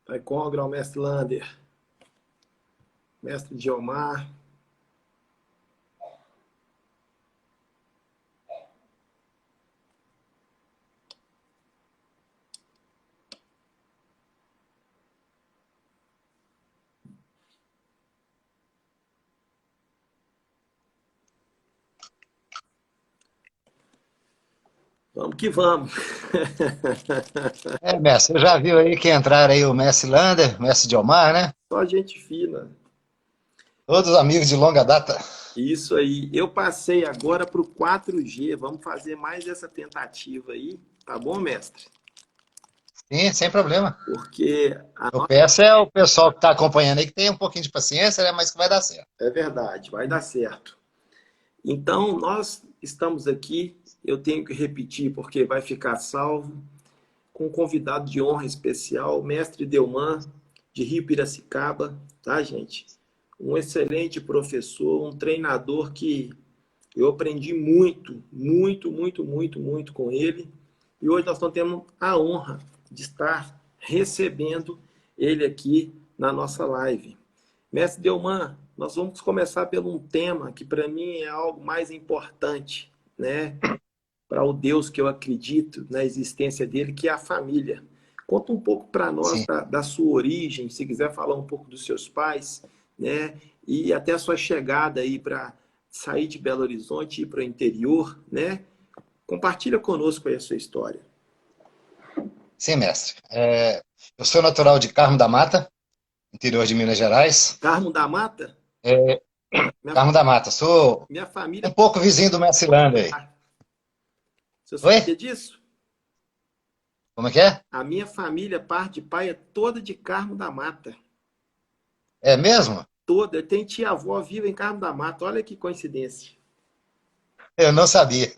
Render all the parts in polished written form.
Vai com o grão-mestre Lander, mestre Diomar. Vamos que vamos. Mestre, você já viu aí que entraram aí o Messi Lander, o Messi Diomar, né? Só gente fina. Todos amigos de longa data. Isso aí. Eu passei agora para o 4G. Vamos fazer mais essa tentativa aí, tá bom, mestre? Sim, sem problema. Porque a Eu nossa peço é o pessoal que está acompanhando aí que tenha um pouquinho de paciência, né? Mas que vai dar certo. é verdade, vai dar certo. Então, nós estamos aqui. Eu tenho que repetir porque vai ficar salvo. Com um convidado de honra especial, o mestre Delman, de Rio Piracicaba, tá, gente? Um excelente professor, um treinador que eu aprendi muito, muito, muito, muito, muito com ele. E hoje nós estamos tendo a honra de estar recebendo ele aqui na nossa live. Mestre Delman, nós vamos começar por um tema que para mim é algo mais importante, né? Para o Deus que eu acredito na existência dele, que é a família. Conta um pouco para nós Sim, da sua origem, se quiser falar um pouco dos seus pais, né? E até a sua chegada aí para sair de Belo Horizonte e ir para o interior, né? Compartilha conosco aí a sua história. sim, mestre. Eu sou natural de Carmo da Mata, interior de Minas Gerais. Carmo da Mata? É, Minha, Carmo da Mata. Sou minha um família. pouco vizinho do Messi Lander aí. Você Oi? sabia disso? Como é que é? A minha família, parte de pai, é toda de Carmo da Mata. É mesmo? Toda. Tem tia-avó viva em Carmo da Mata. Olha que coincidência. Eu não sabia.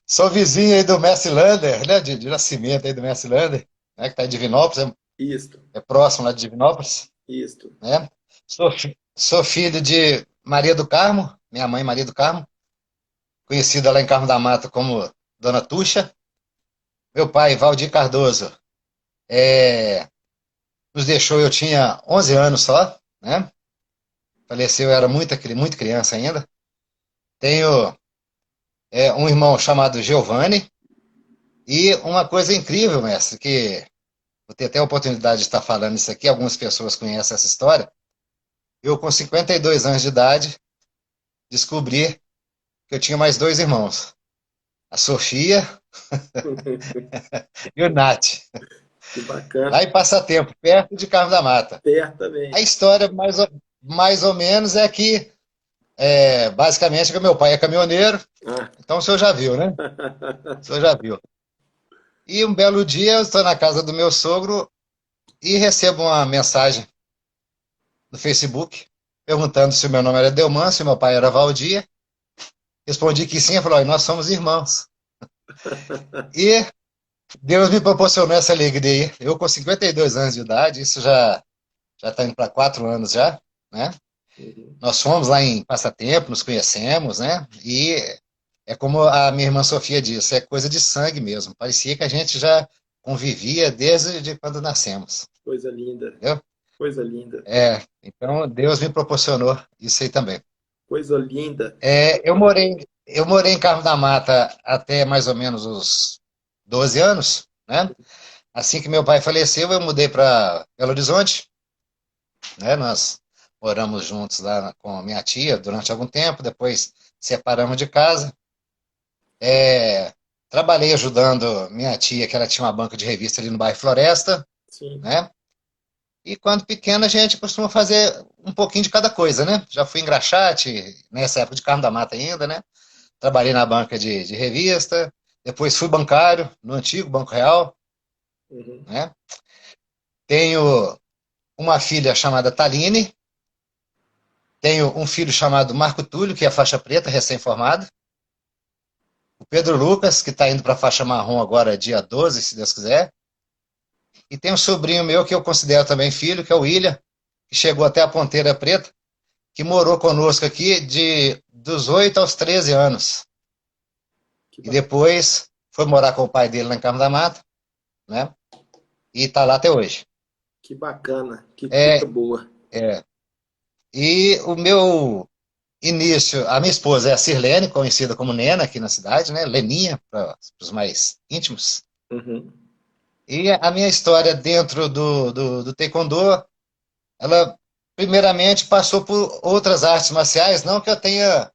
Sou vizinho aí do Messi Lander, né? De nascimento aí do Messi Lander, né? Que está em Divinópolis, Isto, é próximo lá de Divinópolis, isto. né? Sou filho de Maria do Carmo, minha mãe Maria do Carmo, conhecida lá em Carmo da Mata como Dona Tuxa. Meu pai, Valdir Cardoso, é, nos deixou, eu tinha 11 anos só, né? Faleceu, eu era muito criança ainda. Tenho um irmão chamado Giovanni, e uma coisa incrível, mestre, que vou ter até a oportunidade de estar falando isso aqui, algumas pessoas conhecem essa história. Eu, com 52 anos de idade, descobri que eu tinha mais dois irmãos, a Sofia e o Nath, Que bacana. lá em Passatempo, perto de Carmo da Mata. Perto A também. história, mais ou menos, é que, basicamente, que meu pai é caminhoneiro, Ah. então o senhor já viu, né? O senhor já viu. E um belo dia eu estou na casa do meu sogro e recebo uma mensagem no Facebook perguntando se o meu nome era Delman, se meu pai era Valdir. Respondi que sim, ele falou, nós somos irmãos. E Deus me proporcionou essa alegria aí. Eu com 52 anos de idade, isso já está indo para 4 anos já, né? Uhum. Nós fomos lá em Passatempo, nos conhecemos, né? E é como a minha irmã Sofia disse, é coisa de sangue mesmo. Parecia que a gente já convivia desde quando nascemos, Coisa linda. entendeu? Coisa linda. Então Deus me proporcionou isso aí também. Coisa linda. Eu morei em Carmo da Mata até mais ou menos os 12 anos, né? Assim que meu pai faleceu, eu mudei para Belo Horizonte, né? Nós moramos juntos lá com a minha tia durante algum tempo, depois separamos de casa. É, Trabalhei ajudando minha tia, que ela tinha uma banca de revista ali no bairro Floresta, Sim. né? E quando pequeno a gente costuma fazer um pouquinho de cada coisa, né? Já fui engraxate, nessa época de Carmo da Mata ainda, né? Trabalhei na banca de revista, depois fui bancário no antigo Banco Real, Uhum. né? Tenho uma filha chamada Taline, tenho um filho chamado Marco Túlio, que é faixa preta, recém-formado, o Pedro Lucas, que está indo para a faixa marrom agora, dia 12, se Deus quiser, e tem um sobrinho meu que eu considero também filho, que é o William, que chegou até a Ponteira Preta, que morou conosco aqui dos 8 aos 13 anos, Que e bacana. depois foi morar com o pai dele lá em Carmo da Mata, né? E está lá até hoje. Que bacana, que coisa É, boa. é. E o meu início, a minha esposa é a Sirlene, conhecida como Nena aqui na cidade, né? Leninha, para os mais íntimos. Uhum, E a minha história dentro do Taekwondo, ela primeiramente passou por outras artes marciais, não que eu tenha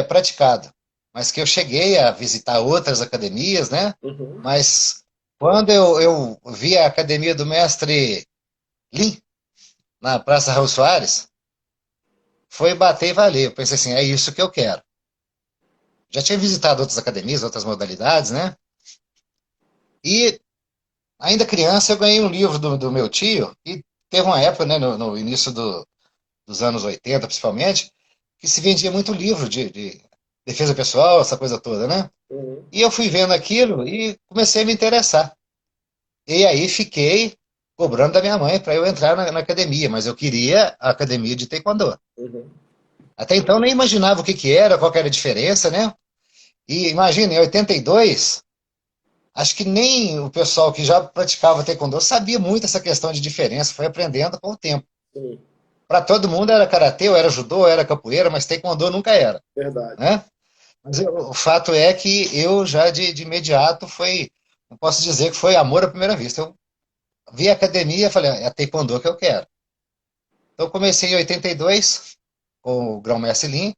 praticado, mas que eu cheguei a visitar outras academias, né? uhum, Mas quando eu vi a academia do mestre Lin, na Praça Raul Soares, foi bater e valer. Eu pensei assim, é isso que eu quero. Já tinha visitado outras academias, outras modalidades, né? E ainda criança eu ganhei um livro do meu tio, e teve uma época, né, no início dos anos 80, principalmente, que se vendia muito livro de defesa pessoal, essa coisa toda, né? uhum, E eu fui vendo aquilo e comecei a me interessar. E aí fiquei cobrando da minha mãe para eu entrar na academia, mas eu queria a academia de Taekwondo. uhum. Até então nem imaginava o que que era, qual que era a diferença, né? E imagina, em 82, acho que nem o pessoal que já praticava Taekwondo sabia muito essa questão de diferença, foi aprendendo com o tempo. Sim, Para todo mundo era karatê, ou era judô, ou era capoeira, mas Taekwondo nunca era, verdade. né? Mas o fato é que eu já de imediato foi, não posso dizer que foi amor à primeira vista. Eu vi a academia e falei, é Taekwondo que eu quero. Então eu comecei em 82 com o grão-mestre Lin,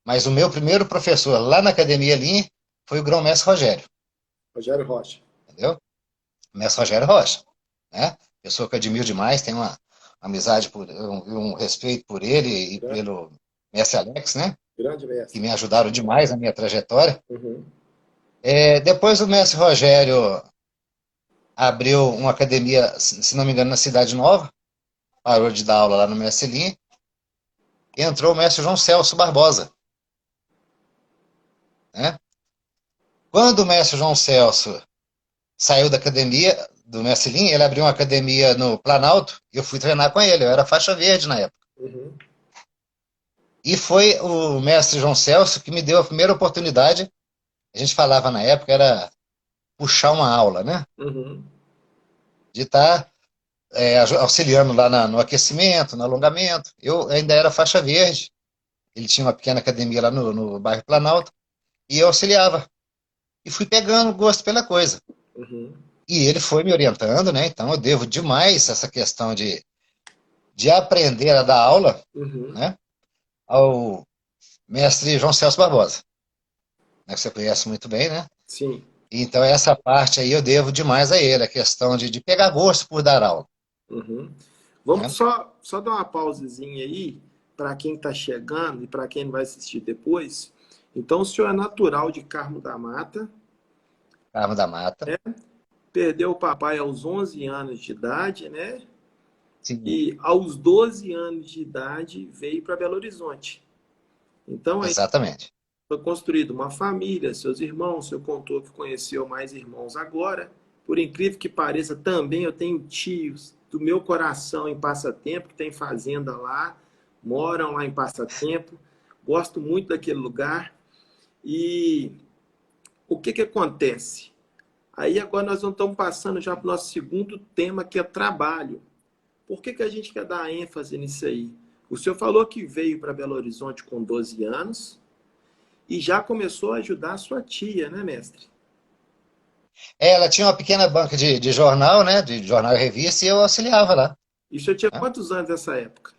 mas o meu primeiro professor lá na academia Lin foi o grão-mestre Rogério, Rogério Rocha. entendeu? O mestre Rogério Rocha, né? Pessoa que eu admiro demais, tenho uma amizade um respeito por ele e Grande, pelo mestre Alex, né? grande Que mestre. me ajudaram demais na minha trajetória. Uhum, Depois o mestre Rogério abriu uma academia, se não me engano, na Cidade Nova, parou de dar aula lá no mestre Lin, e entrou o mestre João Celso Barbosa, né? Quando o mestre João Celso saiu da academia do mestre Lin, ele abriu uma academia no Planalto, e eu fui treinar com ele, eu era faixa verde na época. uhum, E foi o mestre João Celso que me deu a primeira oportunidade, a gente falava na época, era puxar uma aula, né? uhum. De estar auxiliando lá no aquecimento, no alongamento. Eu ainda era faixa verde, ele tinha uma pequena academia lá no bairro Planalto, e eu auxiliava. E fui pegando gosto pela coisa. Uhum, E ele foi me orientando, né? Então eu devo demais essa questão de aprender a dar aula, uhum. né? Ao mestre João Celso Barbosa, né? Que você conhece muito bem, né? Sim. Então essa parte aí eu devo demais a ele, a questão de pegar gosto por dar aula, Uhum. Vamos né? só dar uma pausezinha aí para quem está chegando e para quem vai assistir depois. Então, o senhor é natural de Carmo da Mata, Carmo da Mata. perdeu o papai aos 11 anos de idade, né? Sim, E aos 12 anos de idade veio para Belo Horizonte. Então, aí exatamente. foi construída uma família, seus irmãos, seu contou que conheceu mais irmãos agora. Por incrível que pareça, também eu tenho tios do meu coração em Passatempo, que tem fazenda lá, moram lá em Passatempo. Gosto muito daquele lugar. E o que que acontece? Aí agora nós não estamos passando já para o nosso segundo tema, que é trabalho. Por que que a gente quer dar ênfase nisso aí? O senhor falou que veio para Belo Horizonte com 12 anos, e já começou a ajudar a sua tia, né, mestre? Ela tinha uma pequena banca de jornal, né? De jornal e revista, e eu auxiliava lá, E o senhor tinha né? quantos anos nessa época?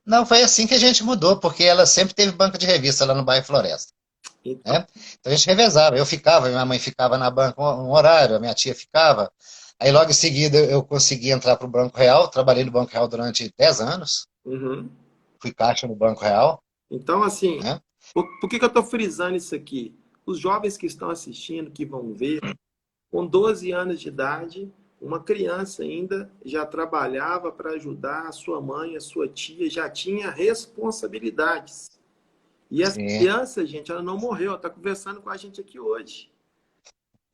Não, foi assim que a gente mudou, porque ela sempre teve banca de revista lá no bairro Floresta, Então, né? Então a gente revezava, eu ficava, minha mãe ficava na banca um horário, a minha tia ficava. Aí logo em seguida eu consegui entrar para o Banco Real, trabalhei no Banco Real durante 10 anos, uhum. fui caixa no Banco Real, Então assim, né? por que que eu estou frisando isso aqui? Os jovens que estão assistindo, que vão ver, com 12 anos de idade, uma criança ainda já trabalhava para ajudar a sua mãe, a sua tia, já tinha responsabilidades. E essa Sim, criança, gente, ela não morreu, ela está conversando com a gente aqui hoje.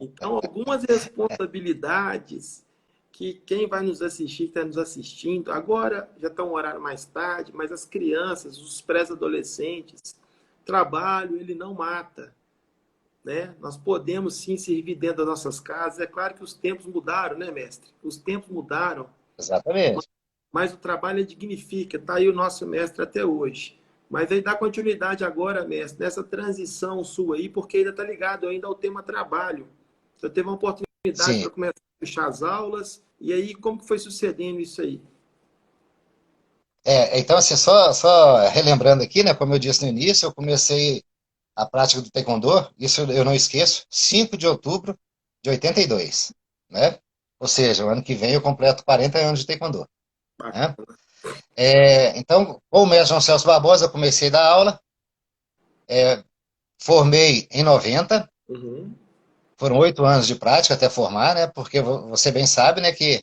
Então, algumas responsabilidades que quem vai nos assistir, que está nos assistindo, agora já está um horário mais tarde, mas as crianças, os pré-adolescentes, trabalho, ele não mata. né? Nós podemos sim servir dentro das nossas casas. É claro que os tempos mudaram, né, mestre? Os tempos mudaram, Exatamente. mas o trabalho dignifica. Está aí o nosso mestre até hoje. Mas aí dá continuidade agora, mestre, nessa transição sua aí, porque ainda está ligado ainda ao tema trabalho. Você teve uma oportunidade Sim. para começar a fechar as aulas, e aí como que foi sucedendo isso aí? Então, assim, só relembrando aqui, né, como eu disse no início, eu comecei a prática do Taekwondo, isso eu não esqueço, 5 de outubro de 82, né? Ou seja, o ano que vem eu completo 40 anos de Taekwondo, né? Bacana. Então, com o mestre João Celso Barbosa, eu comecei a dar aula, formei em 90, Uhum. foram 8 anos de prática até formar, né? Porque você bem sabe, né, que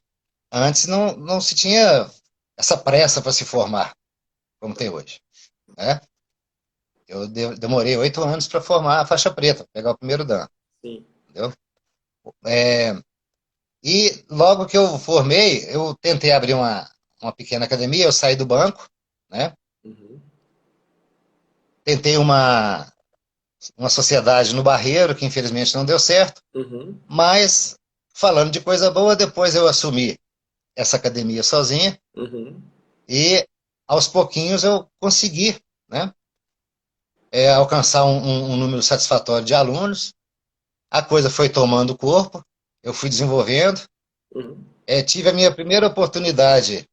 antes não se tinha essa pressa para se formar, como tem hoje, né? Eu demorei 8 anos para formar a faixa preta, pegar o primeiro dan, Sim. entendeu? É, e logo que eu formei, eu tentei abrir uma pequena academia, eu saí do banco, né? Uhum. Tentei uma sociedade no Barreiro, que infelizmente não deu certo, Uhum. mas falando de coisa boa, depois eu assumi essa academia sozinha Uhum. e aos pouquinhos eu consegui, né, alcançar um número satisfatório de alunos. A coisa foi tomando corpo, eu fui desenvolvendo. Uhum. Tive a minha primeira oportunidade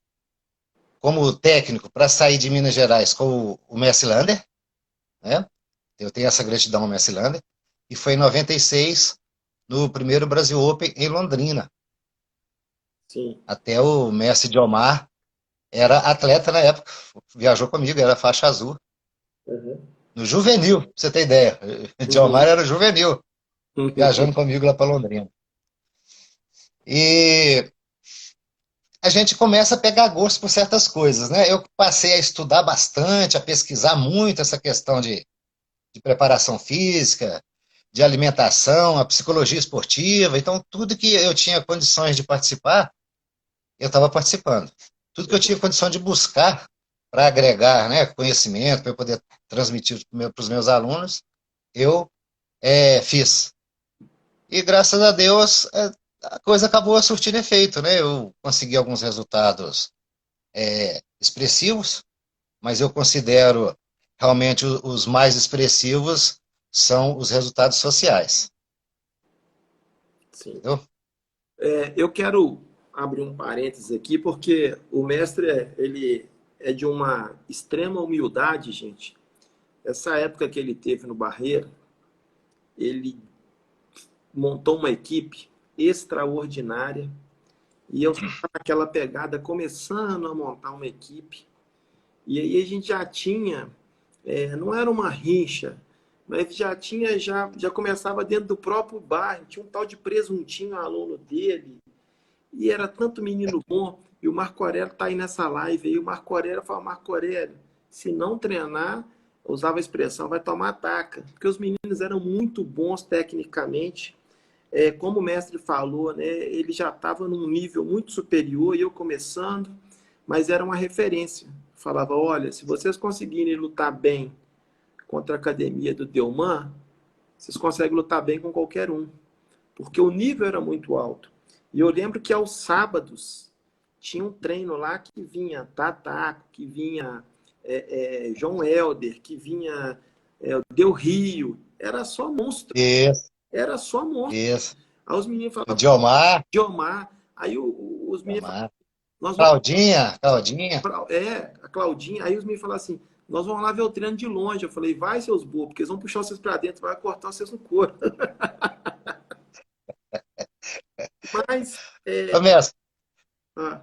como técnico para sair de Minas Gerais com o Messi Lander, né? Eu tenho essa gratidão ao Messi Lander. E foi em 96, no primeiro Brasil Open em Londrina. Sim. Até o Messi Diomar era atleta na época, viajou comigo, era faixa azul. Uhum. No juvenil, pra você ter ideia. Diomar Uhum. era juvenil, viajando comigo lá para Londrina. E a gente começa a pegar gosto por certas coisas, né? Eu passei a estudar bastante, a pesquisar muito essa questão de preparação física, de alimentação, a psicologia esportiva. Então, tudo que eu tinha condições de participar, eu estava participando. Tudo que eu tinha condição de buscar para agregar, né, conhecimento, para eu poder transmitir para os meus alunos, eu fiz. E graças a Deus, a coisa acabou surtindo efeito, né? Eu consegui alguns resultados expressivos, mas eu considero realmente os mais expressivos são os resultados sociais, Sim. entendeu? Eu quero abrir um parênteses aqui, porque o mestre, ele é de uma extrema humildade, gente. Essa época que ele teve no Barreira, ele montou uma equipe extraordinária e eu estava naquela pegada, começando a montar uma equipe. E aí a gente já tinha, não era uma rixa, mas já começava dentro do próprio bairro. Tinha um tal de presuntinho, um aluno dele, e era tanto menino bom. E o Marco Aurélio está aí nessa live aí. O Marco Aurélio fala: Marco Aurélio, se não treinar, usava a expressão, vai tomar taca. Porque os meninos eram muito bons tecnicamente. Como o mestre falou, né, ele já estava num nível muito superior e eu começando, mas era uma referência. Falava: olha, se vocês conseguirem lutar bem contra a academia do Delman, vocês conseguem lutar bem com qualquer um, porque o nível era muito alto. E eu lembro que aos sábados tinha um treino lá que vinha Tataco, que vinha João Helder, que vinha Del Rio, era só monstro, Isso, era só monstro. isso. Aí os meninos O falavam: Diomar, Diomar, aí os meninos falavam: Diomar. nós vamos Claudinha. a Claudinha, aí os meninos falavam assim: nós vamos lá ver o treino de longe. Eu falei: vai, seus burros, porque eles vão puxar vocês para dentro, vai cortar vocês no couro. Mas, Ô, mestre, ah,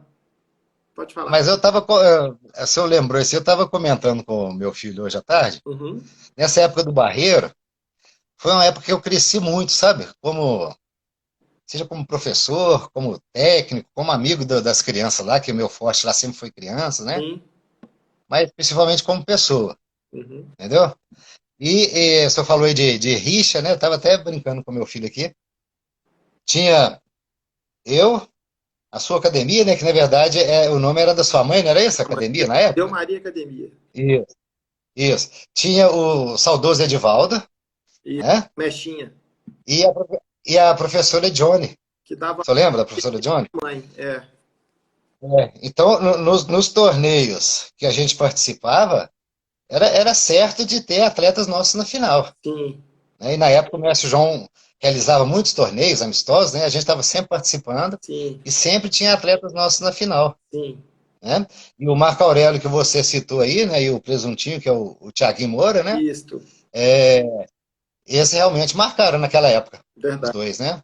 pode falar. mas eu estava, se eu lembrou isso, eu estava comentando com o meu filho hoje à tarde, Uhum, nessa época do Barreiro, foi uma época que eu cresci muito, sabe? Seja como professor, como técnico, como amigo das crianças lá, que o meu forte lá sempre foi criança, né? sim, Mas principalmente como pessoa, uhum, entendeu? E o senhor falou aí de rixa, né? Eu estava até brincando com meu filho aqui. Tinha eu, a sua academia, né? Que na verdade o nome era da sua mãe, não era isso? A academia na Deu época? Maria Academia. Isso. Isso. Tinha o saudoso Edivaldo, E né? Mechinha, E a professora Johnny. que dava Você lembra da professora Johnny? mãe. É, É. Então, nos torneios que a gente participava, era certo de ter atletas nossos na final. sim, Né? E na época o mestre João realizava muitos torneios amistosos, né? A gente estava sempre participando sim, e sempre tinha atletas nossos na final. sim. Né? E o Marco Aurélio que você citou aí, né? E o presuntinho, que é o Thiaguinho Moura, né? Isto, Esse realmente marcaram naquela época, os verdade. dois, né?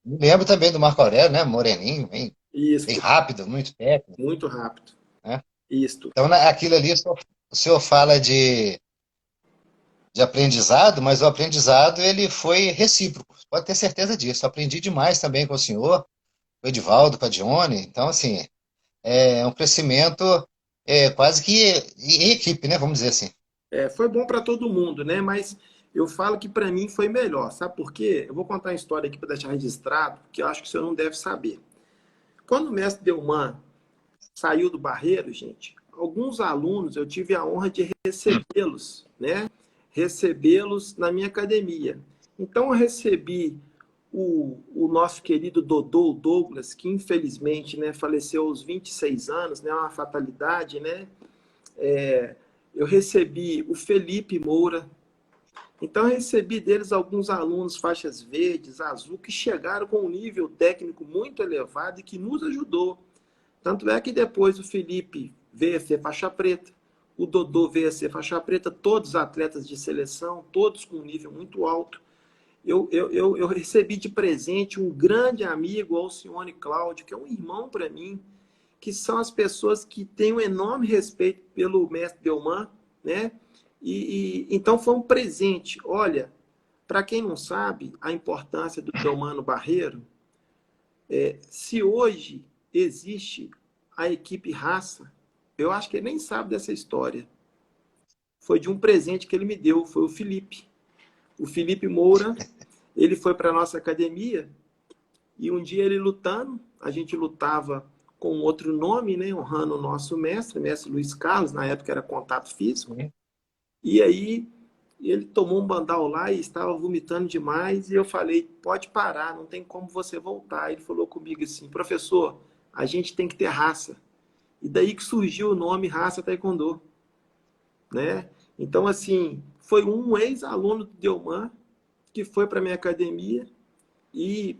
Me lembro também do Marco Aurélio, né? Moreninho, bem Isto, rápido, muito técnico, muito rápido. né? Isto. Então, aquilo ali, o senhor fala de aprendizado, mas o aprendizado ele foi recíproco. Pode ter certeza disso. Eu aprendi demais também com o senhor, com o Edivaldo, com a Dione. Então, assim, é um crescimento quase que em equipe, né? Vamos dizer assim. É, foi bom para todo mundo, né? Mas eu falo que para mim foi melhor. Sabe por quê? Eu vou contar uma história aqui para deixar registrado, que eu acho que o senhor não deve saber. Quando o mestre Delman saiu do Barreiro, gente, alguns alunos eu tive a honra de recebê-los, né? Recebê-los na minha academia. Então eu recebi o nosso querido Dodô Douglas, que infelizmente, né, faleceu aos 26 anos, né? Uma fatalidade, né? Eu recebi o Felipe Moura. Então eu recebi deles alguns alunos faixas verdes, azul, que chegaram com um nível técnico muito elevado e que nos ajudou. Tanto é que depois o Felipe veio a ser faixa preta, o Dodô veio a ser faixa preta, todos atletas de seleção, todos com um nível muito alto. Eu recebi de presente um grande amigo, Alcione Cláudio, que é um irmão para mim, que são as pessoas que têm um enorme respeito pelo mestre Delman, né? Então foi um presente. Olha, para quem não sabe a importância do Delman no Barreiro, se hoje existe a equipe raça, eu acho que ele nem sabe dessa história. Foi de um presente que ele me deu, foi o Felipe. O Felipe Moura, ele foi para a nossa academia e um dia ele lutando, a gente lutava com outro nome, né, honrando o nosso mestre, mestre Luiz Carlos, na época era contato físico. E aí ele tomou um bandal lá e estava vomitando demais. E eu falei, pode parar, não tem como você voltar. Ele falou comigo assim, professor, a gente tem que ter raça. E daí que surgiu o nome Raça Taekwondo, né? Então, assim, foi um ex-aluno do Delman que foi para minha academia e,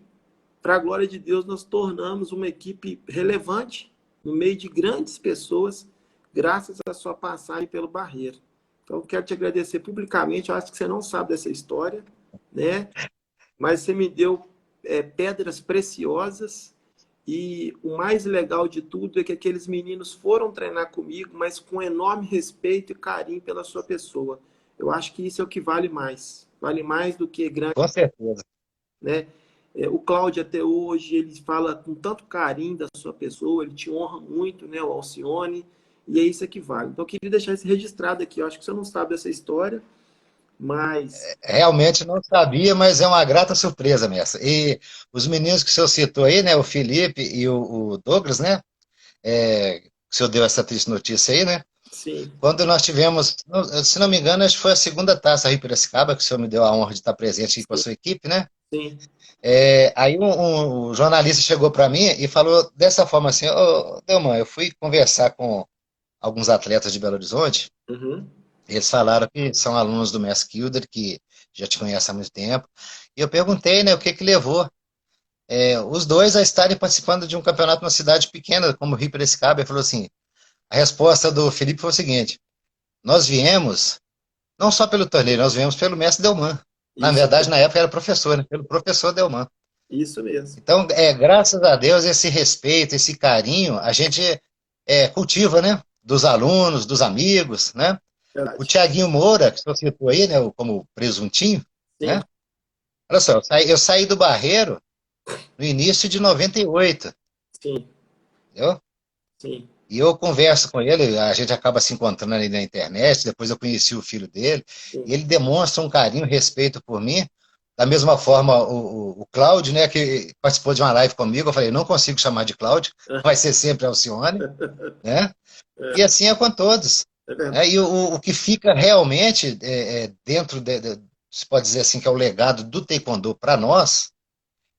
para a glória de Deus, nós tornamos uma equipe relevante no meio de grandes pessoas, graças à sua passagem pelo Barreiro. Então, quero te agradecer publicamente. Eu acho que você não sabe dessa história, né? Mas você me deu pedras preciosas. E o mais legal de tudo é que aqueles meninos foram treinar comigo, mas com enorme respeito e carinho pela sua pessoa. Eu acho que isso é o que vale mais. Vale mais do que grande, Com certeza. né? O Cláudio até hoje, ele fala com tanto carinho da sua pessoa, ele te honra muito, né, o Alcione, e é isso que vale. Então eu queria deixar isso registrado aqui. Eu acho que você não sabe dessa história, mas Realmente não sabia, mas é uma grata surpresa, mestre. E os meninos que o senhor citou aí, né? O Felipe e o Douglas, né? O senhor deu essa triste notícia aí, né? sim, Quando nós tivemos, se não me engano, acho que foi a segunda taça aí Piracicaba, que o senhor me deu a honra de estar presente aí com a sim, sua equipe, né? sim, Aí um jornalista chegou para mim e falou dessa forma assim, ô, Delman, eu fui conversar com alguns atletas de Belo Horizonte, uhum, eles falaram que são alunos do Mestre Kilder, que já te conhece há muito tempo, e eu perguntei, né, o que que levou os dois a estarem participando de um campeonato numa cidade pequena, como Rio Piracicaba. Ele falou assim, a resposta do Felipe foi o seguinte, nós viemos, não só pelo torneio, nós viemos pelo Mestre Delman. Na isso, verdade, na época era professor, né, pelo professor Delman. isso mesmo, Então, graças a Deus, esse respeito, esse carinho, a gente cultiva, né? Dos alunos, dos amigos, né? O verdade. Tiaguinho Moura, que você citou aí, né? Como presuntinho, Sim, né? Olha só, eu saí do Barreiro no início de 98, sim, entendeu? sim, E eu converso com ele, a gente acaba se encontrando ali na internet, depois eu conheci o filho dele, e sim. ele demonstra um carinho, respeito por mim. Da mesma forma, o Cláudio, né, que participou de uma live comigo, eu falei, não consigo chamar de Cláudio, vai ser sempre Alcione, né? E assim é com todos. É verdade. Né? E o que fica realmente dentro se pode dizer assim, que é o legado do Taekwondo para nós,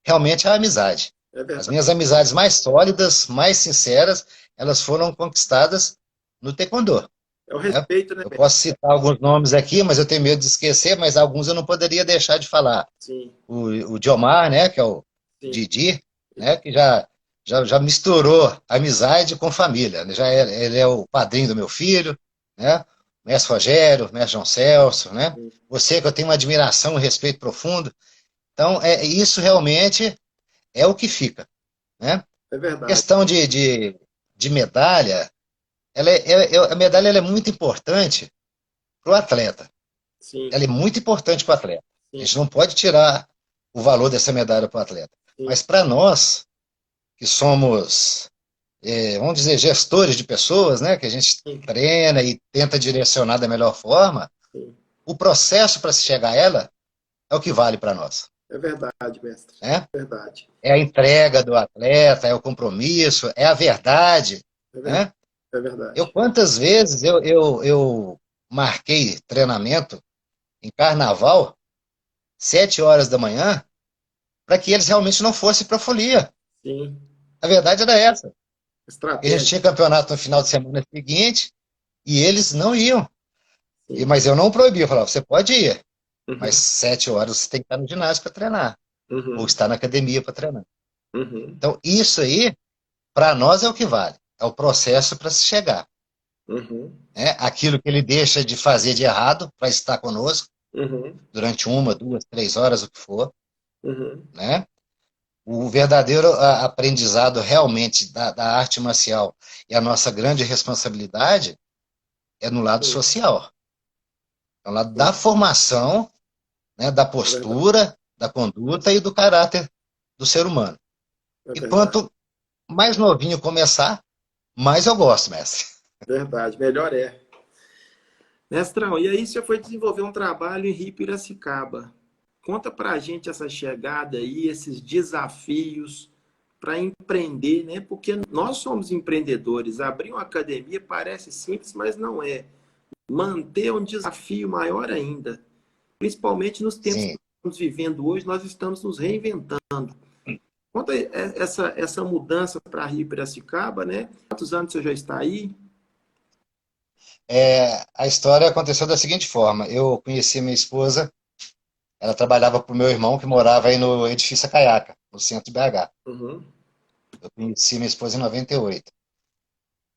realmente é a amizade. É As verdade. minhas amizades mais sólidas, mais sinceras, elas foram conquistadas no Taekwondo, É o né? respeito, né, Eu mestre? posso citar alguns nomes aqui, mas eu tenho medo de esquecer, mas alguns eu não poderia deixar de falar. Sim, O Diomar, né, que é o sim. Didi, né, que já misturou amizade com família, né? Ele é o padrinho do meu filho, né? Mestre Rogério, Mestre João Celso, né? Sim. Você que eu tenho uma admiração e respeito profundo. Então, isso realmente é o que fica, né? É verdade. Questão de medalha, a medalha ela é muito importante para o atleta. Sim, Ela é muito importante para o atleta. A sim, gente não pode tirar o valor dessa medalha para o atleta. sim, Mas para nós, que somos, vamos dizer, gestores de pessoas, né, que a gente sim, treina e tenta direcionar da melhor forma, sim. o processo para se chegar a ela é o que vale para nós. É verdade, mestre. Né? É verdade. É a entrega do atleta, é o compromisso, é a verdade. É verdade. Né? É Eu verdade. quantas vezes eu marquei treinamento em carnaval, 7 horas da manhã, para que eles realmente não fossem para a folia. Sim. A verdade era essa. Porque a gente Estratégia. tinha campeonato no final de semana seguinte e eles não iam. Sim. Mas eu não proibi, eu falava, você pode ir, mas Uhum. 7 horas você tem que estar no ginásio para treinar, ou Uhum. estar na academia para treinar. Uhum. Então, isso aí, para nós é o que vale. É o processo para se chegar. Uhum. Né? Aquilo que ele deixa de fazer de errado para estar conosco Uhum. durante 1, 2, 3 horas, o que for. Uhum. Né? O verdadeiro aprendizado realmente da arte marcial e a nossa grande responsabilidade é no lado Sim. social. É no lado Sim. da formação, né, da É verdade. postura, da conduta e do caráter do ser humano. É E verdade. quanto mais novinho começar, mais eu gosto, mestre. Verdade. Melhor é. Mestrão, e aí você foi desenvolver um trabalho em Rio Piracicaba. Conta pra gente essa chegada aí, esses desafios para empreender, né? Porque nós somos empreendedores. Abrir uma academia parece simples, mas não é. Manter um desafio maior ainda. Principalmente nos tempos que Sim. estamos vivendo hoje, nós estamos nos reinventando. Conta aí essa mudança para Rio Piracicaba, né? Quantos anos você já está aí? A história aconteceu da seguinte forma: eu conheci minha esposa, ela trabalhava para o meu irmão que morava aí no edifício Caiaca, no centro de BH. Uhum, Eu conheci minha esposa em 98.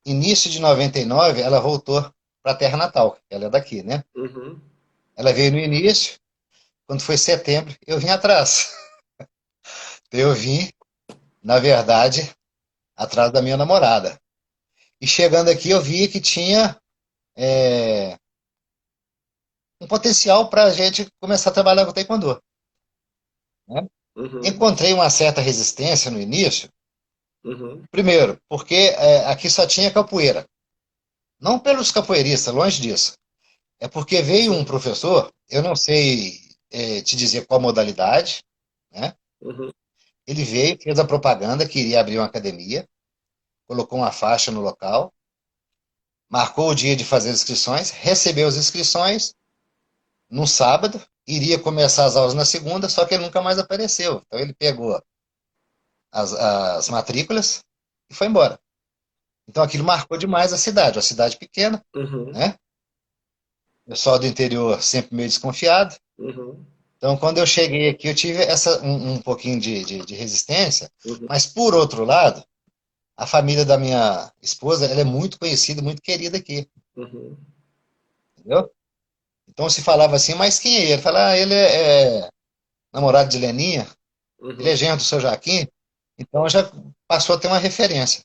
Início de 99, ela voltou para a terra natal, ela é daqui, né? uhum, Ela veio no início, quando foi setembro, eu vim atrás. Eu vim, na verdade, atrás da minha namorada. E chegando aqui, eu vi que tinha um potencial para a gente começar a trabalhar com taekwondo. Né? uhum, Encontrei uma certa resistência no início, uhum. primeiro, porque aqui só tinha capoeira. Não pelos capoeiristas, longe disso. É porque veio um Sim, professor, eu não sei te dizer qual modalidade, né? uhum, Ele veio, fez a propaganda que iria abrir uma academia, colocou uma faixa no local, marcou o dia de fazer as inscrições, recebeu as inscrições no sábado, iria começar as aulas na segunda, só que ele nunca mais apareceu. Então ele pegou as matrículas e foi embora. Então aquilo marcou demais a cidade, uma cidade pequena, uhum, né? O pessoal do interior sempre meio desconfiado. uhum, Então, quando eu cheguei aqui, eu tive um pouquinho de resistência, uhum, mas, por outro lado, a família da minha esposa ela é muito conhecida, muito querida aqui, uhum, entendeu? Então, se falava assim, mas quem é ele? Fala, ele é namorado de Leninha, ele uhum, é genro do seu Joaquim, então já passou a ter uma referência.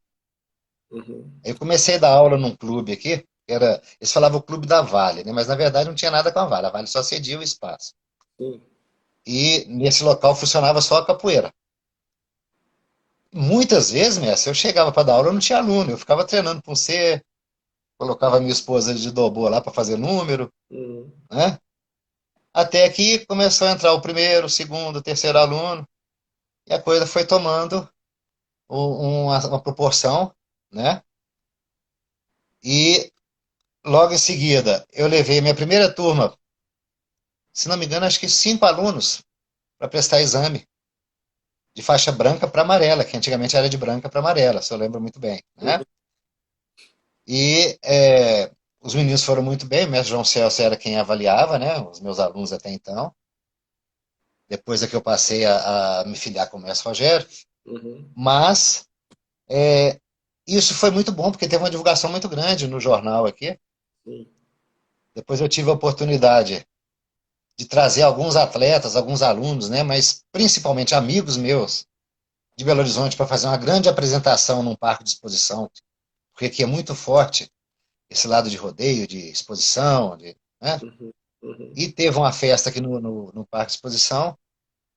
uhum. Aí eu comecei a dar aula num clube aqui, eles falavam o clube da Vale, né? Mas na verdade não tinha nada com a Vale só cedia o espaço. Sim, E nesse local funcionava só a capoeira. Muitas vezes, mestre, eu chegava para dar aula, eu não tinha aluno, eu ficava treinando com você, colocava minha esposa de dobô lá para fazer número, uhum, né? Até que começou a entrar o primeiro, o segundo, o terceiro aluno, e a coisa foi tomando uma proporção, né? E logo em seguida eu levei minha primeira turma se não me engano, acho que 5 alunos para prestar exame de faixa branca para amarela, que antigamente era de branca para amarela, se eu lembro muito bem, né? Uhum. E os meninos foram muito bem, o mestre João Celso era quem avaliava, né? Os meus alunos até então. Depois é que eu passei a me filiar com o mestre Rogério. Uhum. Mas é, isso foi muito bom, porque teve uma divulgação muito grande no jornal aqui. Sim. Depois eu tive a oportunidade de trazer alguns atletas, alguns alunos, né? Mas principalmente amigos meus de Belo Horizonte para fazer uma grande apresentação num parque de exposição, porque aqui é muito forte esse lado de rodeio, de exposição, né? Uhum. Uhum. E teve uma festa aqui no Parque de Exposição,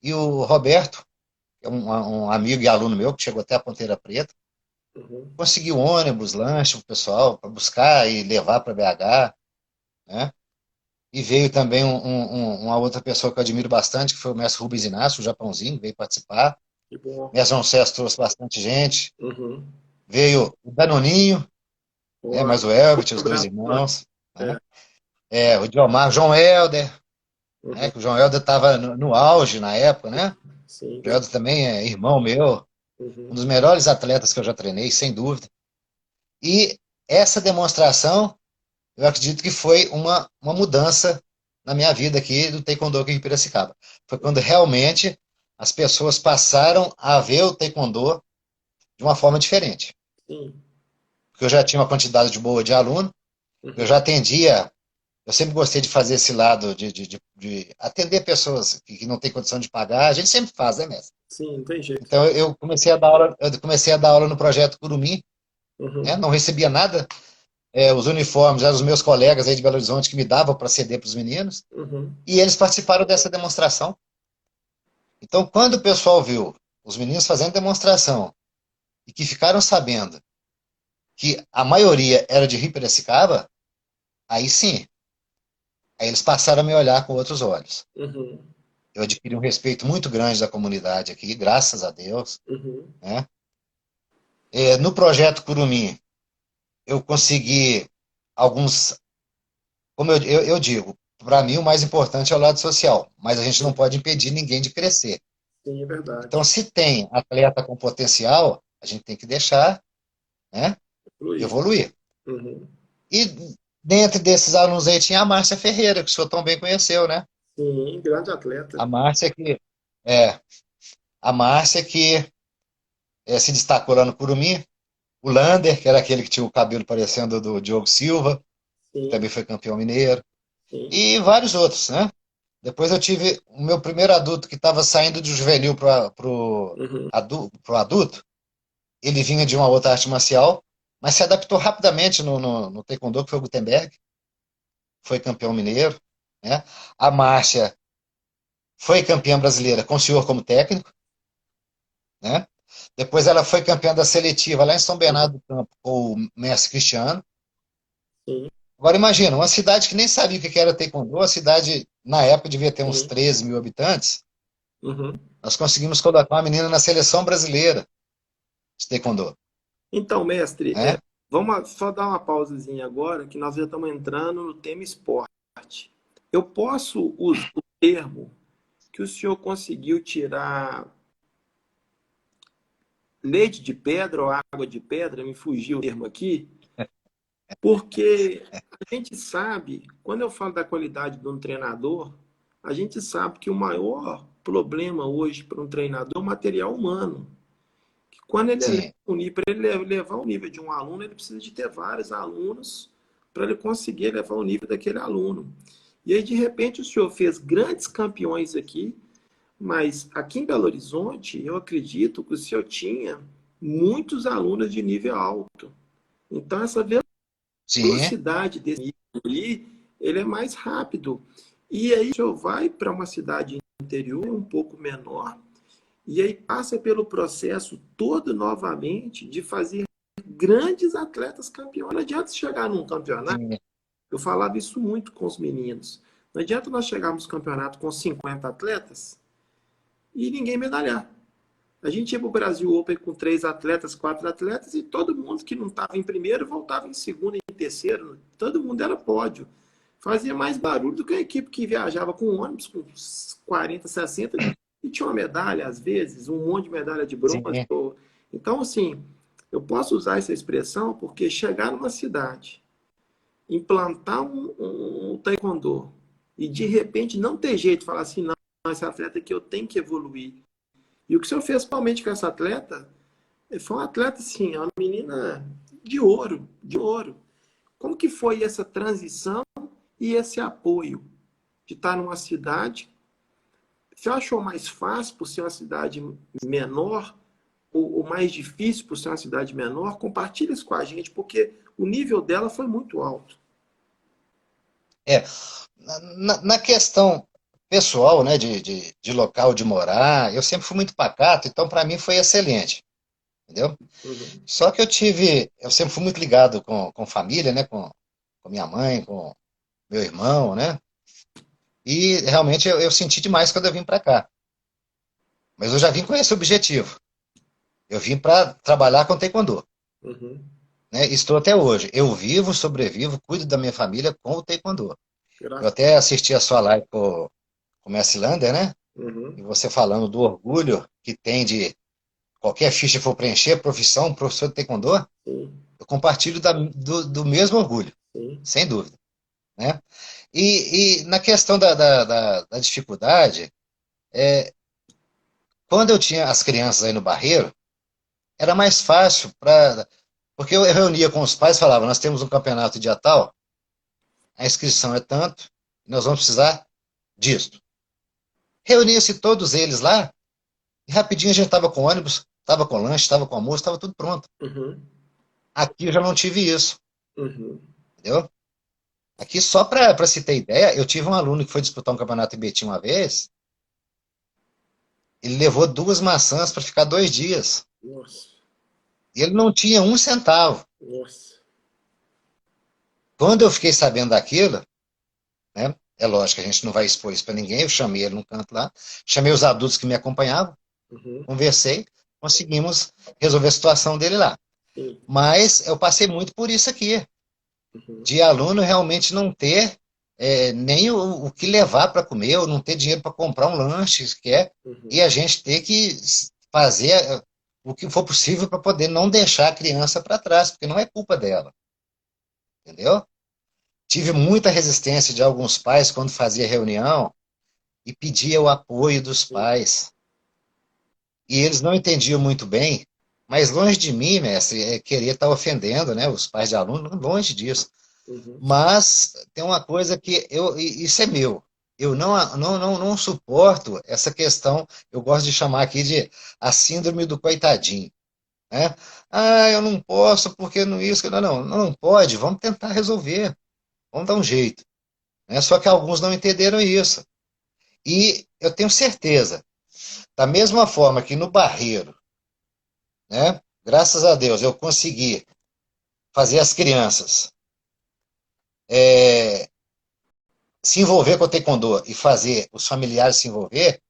e o Roberto, que é um amigo e aluno meu, que chegou até a Ponteira Preta, Uhum. conseguiu ônibus, lanche pro pessoal, para buscar e levar para BH, né? E veio também uma outra pessoa que eu admiro bastante, que foi o mestre Rubens Inácio, o Japãozinho, veio participar. Que O bom. mestre João César trouxe bastante gente. Uhum. Veio o Danoninho, né? Boa. Mais o Elbert, os dois irmãos, É. né? O Diomar, João Helder, né? Uhum. Que o João Helder estava no auge na época, né? Sim, O João Helder também é irmão meu, um uhum. dos melhores atletas que eu já treinei, sem dúvida. E essa demonstração, eu acredito que foi uma mudança na minha vida aqui do Taekwondo aqui em Piracicaba. Foi quando realmente as pessoas passaram a ver o Taekwondo de uma forma diferente. Sim. Porque eu já tinha uma quantidade de boa de aluno, eu Uhum. já atendia, eu sempre gostei de fazer esse lado de atender pessoas que não têm condição de pagar, a gente sempre faz, né, mestre? Sim, não tem jeito. Então eu comecei a dar aula, eu comecei a dar aula no projeto Curumim, né? Uhum. Não recebia nada, os uniformes eram os meus colegas aí de Belo Horizonte que me davam para ceder para os meninos, Uhum. e eles participaram dessa demonstração. Então, quando o pessoal viu os meninos fazendo demonstração e que ficaram sabendo que a maioria era de Rio Piracicaba, aí sim, aí eles passaram a me olhar com outros olhos. Uhum. Eu adquiri um respeito muito grande da comunidade aqui, graças a Deus, Uhum. né? No projeto Curumim, eu consegui alguns, como eu digo, para mim o mais importante é o lado social, mas a gente não Sim, pode impedir ninguém de crescer. sim, é Então, verdade. se tem atleta com potencial, a gente tem que deixar, né, Fluir. evoluir. Uhum. E dentro desses alunos aí tinha a Márcia Ferreira, que o senhor tão bem conheceu, né? Sim, grande atleta. A Márcia que é a Márcia que se destacou lá no Curumim, o Lander, que era aquele que tinha o cabelo parecendo do Diogo Silva, que Sim, também foi campeão mineiro, sim. e vários outros, né? Depois eu tive o meu primeiro adulto que estava saindo do juvenil para Uhum. pro adulto. Ele vinha de uma outra arte marcial, mas se adaptou rapidamente no Taekwondo, que foi o Gutenberg, foi campeão mineiro, né? A Márcia foi campeã brasileira com o senhor como técnico, né? Depois ela foi campeã da seletiva lá em São Uhum. Bernardo do Campo com o mestre Cristiano. Sim, Agora imagina, uma cidade que nem sabia o que era Taekwondo, a cidade na época devia ter uns sim. 13 mil habitantes, Uhum. nós conseguimos colocar uma menina na seleção brasileira de Taekwondo, Então, mestre, né? vamos só dar uma pausazinha agora, que nós já estamos entrando no tema esporte. Eu posso usar o termo que o senhor conseguiu tirar leite de pedra ou água de pedra, me fugiu o termo aqui, porque a gente sabe, quando eu falo da qualidade de um treinador, a gente sabe que o maior problema hoje para um treinador é o material humano. Que quando ele eleva Sim, o nível, para ele levar o nível de um aluno, ele precisa de ter vários alunos para ele conseguir levar o nível daquele aluno. E aí, de repente, o senhor fez grandes campeões aqui, mas aqui em Belo Horizonte, eu acredito que o senhor tinha muitos alunos de nível alto. Então, essa sim, velocidade desse nível ali, ele é mais rápido. E aí, o senhor vai para uma cidade interior, um pouco menor, e aí passa pelo processo todo novamente de fazer grandes atletas campeões. Não adianta chegar num campeonato, sim, eu falava isso muito com os meninos. Não adianta nós chegarmos no campeonato com 50 atletas e ninguém medalhar. A gente ia para o Brasil Open com 3 atletas, 4 atletas, e todo mundo que não estava em primeiro voltava em segundo, em terceiro. Todo mundo era pódio. fazia mais barulho do que a equipe que viajava com ônibus com 40, 60 e tinha uma medalha, às vezes, um monte de medalha de bronze. Sim. Então, assim, eu posso usar essa expressão porque chegar numa cidade, implantar um taekwondo e de repente não ter jeito, falar assim, não, esse atleta aqui eu tenho que evoluir. E o que o senhor fez principalmente com essa atleta, foi um atleta assim, uma menina de ouro, de ouro. Como que foi essa transição e esse apoio de estar numa cidade? Você achou mais fácil por ser uma cidade menor ou mais difícil por ser uma cidade menor? Compartilha isso com a gente, porque o nível dela foi muito alto. É, na questão pessoal, né, de local de morar, eu sempre fui muito pacato, então para mim foi excelente, entendeu? Uhum. Só que eu sempre fui muito ligado com família, né, com minha mãe, com meu irmão, né? E realmente eu senti demais quando eu vim para cá. Mas eu já vim com esse objetivo. Eu vim para trabalhar com taekwondo, Uhum. né? Estou até hoje. Eu vivo, sobrevivo, cuido da minha família com o taekwondo. Eu Graças. até assisti a sua live com o Messi Lander, né? E Uhum. você falando do orgulho que tem de qualquer ficha for preencher, profissão, professor de taekwondo, Sim, eu compartilho do mesmo orgulho, sim. sem dúvida, né? E na questão da dificuldade, quando eu tinha as crianças aí no Barreiro, era mais fácil para. Porque eu reunia com os pais e falava: nós temos um campeonato dia tal, a inscrição é tanto, nós vamos precisar disso. Reunia-se todos eles lá, e rapidinho a gente estava com ônibus, estava com lanche, estava com almoço, estava tudo pronto. Uhum. Aqui eu já não tive isso, Uhum. entendeu? Aqui, só para se ter ideia, eu tive um aluno que foi disputar um campeonato em Betim uma vez, ele levou 2 maçãs para ficar 2 dias. Nossa, E ele não tinha um centavo. nossa. Quando eu fiquei sabendo daquilo, né? É lógico que a gente não vai expor isso para ninguém. Eu chamei ele num canto lá, chamei os adultos que me acompanhavam, Uhum. conversei, conseguimos resolver a situação dele lá. Sim. Mas eu passei muito por isso aqui, Uhum. de aluno realmente não ter nem o que levar para comer, ou não ter dinheiro para comprar um lanche sequer, e Uhum. a gente ter que fazer o que for possível para poder não deixar a criança para trás, porque não é culpa dela, entendeu? Tive muita resistência de alguns pais quando fazia reunião e pedia o apoio dos Sim. pais. E eles não entendiam muito bem, mas longe de mim, mestre, querer estar ofendendo, né, os pais de aluno, longe disso. Uhum. Mas tem uma coisa que isso é meu. Eu não suporto essa questão, eu gosto de chamar aqui de a síndrome do coitadinho, né? Ah, eu não posso porque não isso, não pode, vamos tentar resolver, vamos dar um jeito, né? Só que alguns não entenderam isso. E eu tenho certeza, da mesma forma que no Barreiro, né? Graças a Deus eu consegui fazer as crianças é, se envolver com o taekwondo e fazer os familiares se envolver,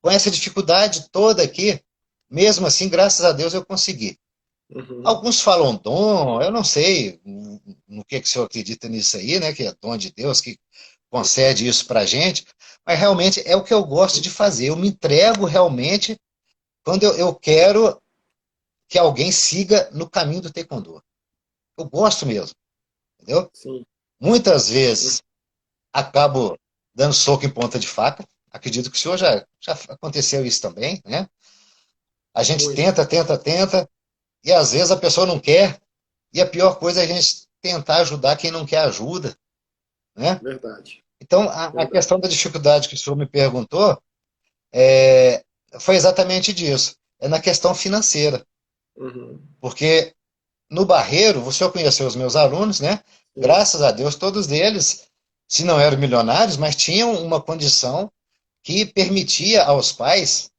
com essa dificuldade toda aqui, mesmo assim, graças a Deus eu consegui. Uhum. Alguns falam dom, eu não sei no que o senhor acredita nisso aí, né? Que é dom de Deus que concede isso pra gente, mas realmente é o que eu gosto de fazer. Eu me entrego realmente quando eu quero que alguém siga no caminho do taekwondo. Eu gosto mesmo, entendeu? Sim. Muitas Uhum. vezes acabo dando soco em ponta de faca. Acredito que o senhor já aconteceu isso também, né? A gente Muito. tenta, e às vezes a pessoa não quer, e a pior coisa é a gente tentar ajudar quem não quer ajuda, né? Verdade. Então, a Verdade. questão da dificuldade que o senhor me perguntou é, foi exatamente disso. É na questão financeira. Uhum. Porque no Barreiro, o senhor conheceu os meus alunos, né? Sim. Graças a Deus, todos eles, se não eram milionários, mas tinham uma condição que permitia aos pais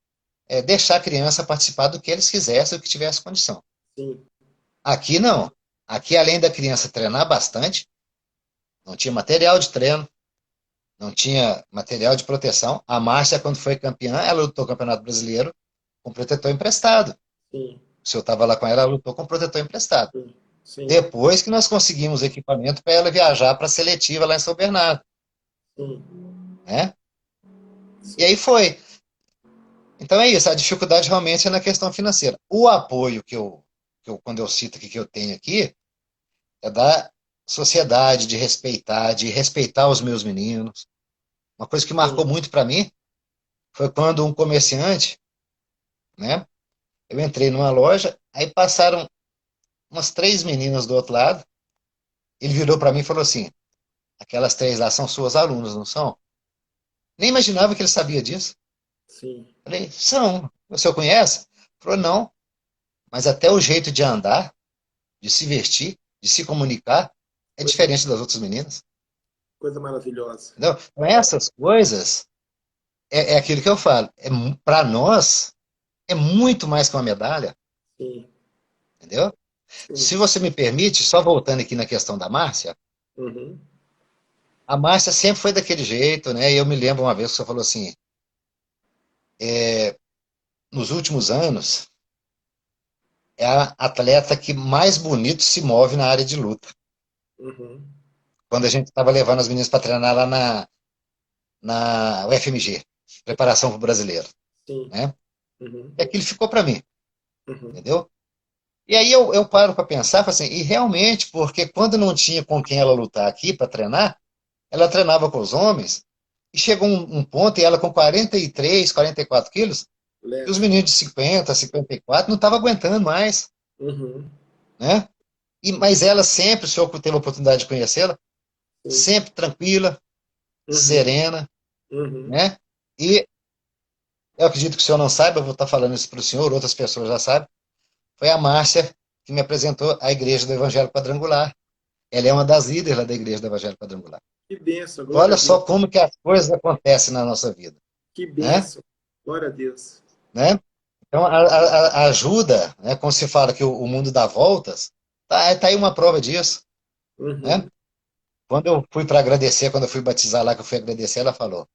deixar a criança participar do que eles quisessem, o que tivesse condição. Sim. Aqui não. Aqui, além da criança treinar bastante, não tinha material de treino, não tinha material de proteção. A Márcia, quando foi campeã, ela lutou o Campeonato Brasileiro com protetor emprestado. Sim. O senhor estava lá com ela, ela lutou com protetor emprestado. Sim. Sim, Depois que nós conseguimos equipamento para ela viajar para a seletiva lá em São Bernardo, sim, né? E sim, aí foi. Então é isso, a dificuldade realmente é na questão financeira. O apoio quando eu cito aqui que eu tenho aqui, é da sociedade, de respeitar os meus meninos. Uma coisa que marcou sim, muito para mim foi quando um comerciante, né? Eu entrei numa loja, aí passaram umas três meninas do outro lado, ele virou para mim e falou assim: aquelas três lá são suas alunas, não são? Nem imaginava que ele sabia disso. sim. Falei, são. O senhor conhece? Ele falou, não. Mas até o jeito de andar, de se vestir, de se comunicar, é Coisa, diferente das outras meninas. coisa maravilhosa. Entendeu? Então, essas coisas é aquilo que eu falo. Para nós, é muito mais que uma medalha. Sim, Entendeu? sim. Se você me permite, só voltando aqui na questão da Márcia, Uhum. a Márcia sempre foi daquele jeito, né? E eu me lembro uma vez que você falou assim: nos últimos anos, é a atleta que mais bonito se move na área de luta. Uhum. Quando a gente estava levando as meninas para treinar lá na UFMG, preparação para o brasileiro, Sim. né? Uhum. E aquilo ficou para mim, Uhum. entendeu? E aí eu paro para pensar, falo assim, e realmente, porque quando não tinha com quem ela lutar aqui para treinar, ela treinava com os homens, e chegou um ponto, e ela com 43, 44 quilos, e os Leve. meninos de 50, 54 não estavam aguentando mais, Uhum. né? Mas ela sempre, o senhor teve a oportunidade de conhecê-la, Sim. sempre tranquila, Uhum. serena, Uhum. né? E eu acredito que o senhor não saiba, eu vou estar falando isso para o senhor, outras pessoas já sabem, foi a Márcia que me apresentou a Igreja do Evangelho Quadrangular. Ela é uma das líderes lá da Igreja do Evangelho Quadrangular. Que bênção, Então, glória olha a Deus. só como que as coisas acontecem na nossa vida, Que né? bênção, glória a Deus. Né? Então, a ajuda, né, como se fala que o mundo dá voltas, tá aí uma prova disso, né? Uhum. Quando eu fui para agradecer, quando eu fui batizar lá, que eu fui agradecer, ela falou,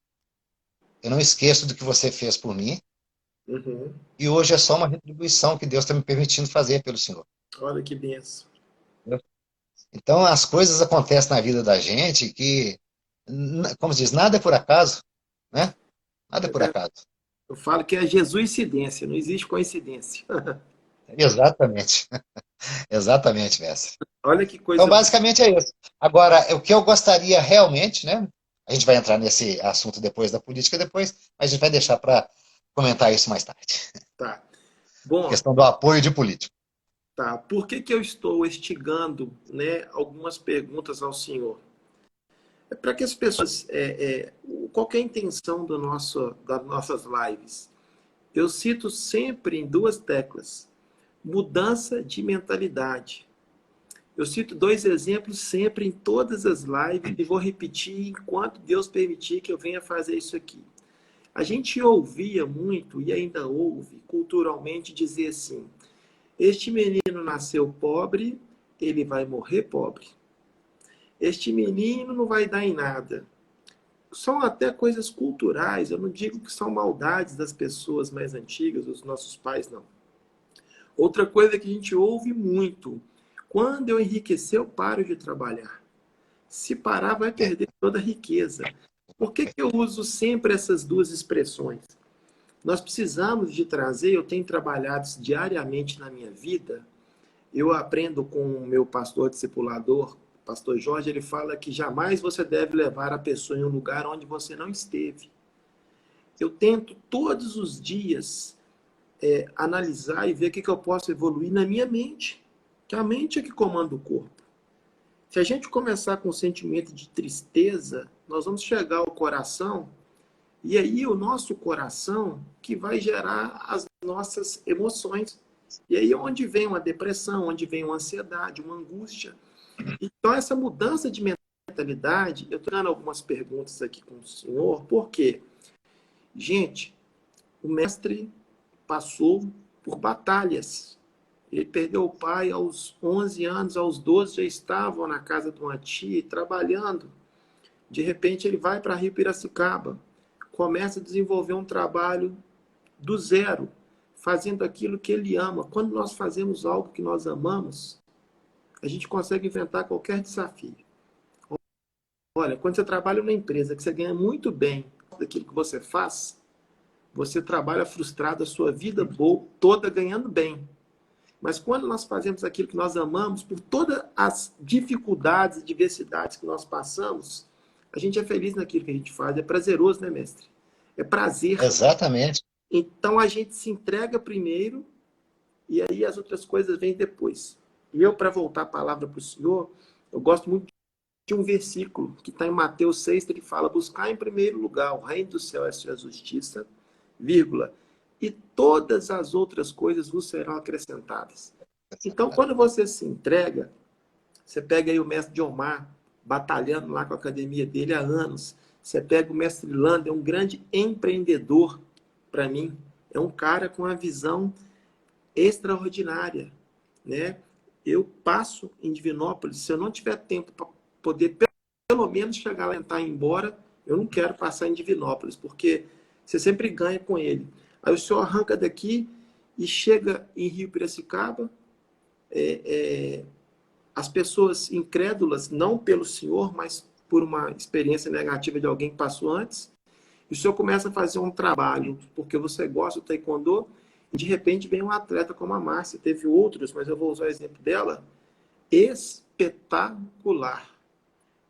eu não esqueço do que você fez por mim, Uhum. e hoje é só uma retribuição que Deus está me permitindo fazer pelo Senhor. Olha que bênção. Então, as coisas acontecem na vida da gente que, como se diz, nada é por acaso, né? Nada é É por verdade. acaso. Eu falo que é Jesuicidência, não existe coincidência. Exatamente, exatamente, mestre. Olha que Então, coisa boa. basicamente é isso. Agora, o que eu gostaria realmente, né? A gente vai entrar nesse assunto depois da política depois, mas a gente vai deixar para comentar isso mais tarde. Tá. A Bom, questão do apoio de político. tá. Por que que eu estou instigando, né, algumas perguntas ao senhor? É para que as pessoas, qual que é a intenção das nossas lives? Eu cito sempre em duas teclas: mudança de mentalidade. Eu cito dois exemplos sempre em todas as lives e vou repetir enquanto Deus permitir que eu venha fazer isso aqui. A gente ouvia muito e ainda ouve culturalmente dizer assim: este menino nasceu pobre, ele vai morrer pobre. Este menino não vai dar em nada. São até coisas culturais, eu não digo que são maldades das pessoas mais antigas, dos nossos pais, não. Outra coisa que a gente ouve muito: quando eu enriquecer, eu paro de trabalhar. Se parar, vai perder toda a riqueza. Por que que eu uso sempre essas duas expressões? Nós precisamos de trazer, eu tenho trabalhado diariamente na minha vida, eu aprendo com o meu pastor discipulador, pastor Jorge, ele fala que jamais você deve levar a pessoa em um lugar onde você não esteve. Eu tento todos os dias analisar e ver o que eu posso evoluir na minha mente, que a mente é que comanda o corpo. Se a gente começar com um sentimento de tristeza, nós vamos chegar ao coração, e aí o nosso coração que vai gerar as nossas emoções. E aí é onde vem uma depressão, onde vem uma ansiedade, uma angústia. Então essa mudança de mentalidade, eu estou dando algumas perguntas aqui com o senhor, por quê? Gente, o mestre passou por batalhas. Ele perdeu o pai aos 11 anos, aos 12 já estavam na casa de uma tia trabalhando. De repente ele vai para Rio Piracicaba, começa a desenvolver um trabalho do zero, fazendo aquilo que ele ama. Quando nós fazemos algo que nós amamos, a gente consegue enfrentar qualquer desafio. Olha, quando você trabalha numa empresa que você ganha muito bem daquilo que você faz, você trabalha frustrado a sua vida toda ganhando bem. Mas quando nós fazemos aquilo que nós amamos, por todas as dificuldades e diversidades que nós passamos, a gente é feliz naquilo que a gente faz. É prazeroso, né, mestre? É prazer. Exatamente. Então a gente se entrega primeiro e aí as outras coisas vêm depois. E eu, para voltar a palavra para o senhor, eu gosto muito de um versículo que está em Mateus 6, que fala: buscar em primeiro lugar o reino do céu e a sua justiça, vírgula, e todas as outras coisas vos serão acrescentadas. Então, quando você se entrega, você pega aí o mestre Diomar, batalhando lá com a academia dele há anos. Você pega o mestre Landa, é um grande empreendedor para mim. É um cara com uma visão extraordinária, né? Eu passo em Divinópolis, se eu não tiver tempo para poder pelo menos chegar lá e tentar ir embora, eu não quero passar em Divinópolis, porque você sempre ganha com ele. Aí o senhor arranca daqui e chega em Rio Piracicaba, as pessoas incrédulas, não pelo senhor, mas por uma experiência negativa de alguém que passou antes, e o senhor começa a fazer um trabalho, porque você gosta do taekwondo, e de repente vem um atleta como a Márcia, teve outros, mas eu vou usar o exemplo dela, espetacular,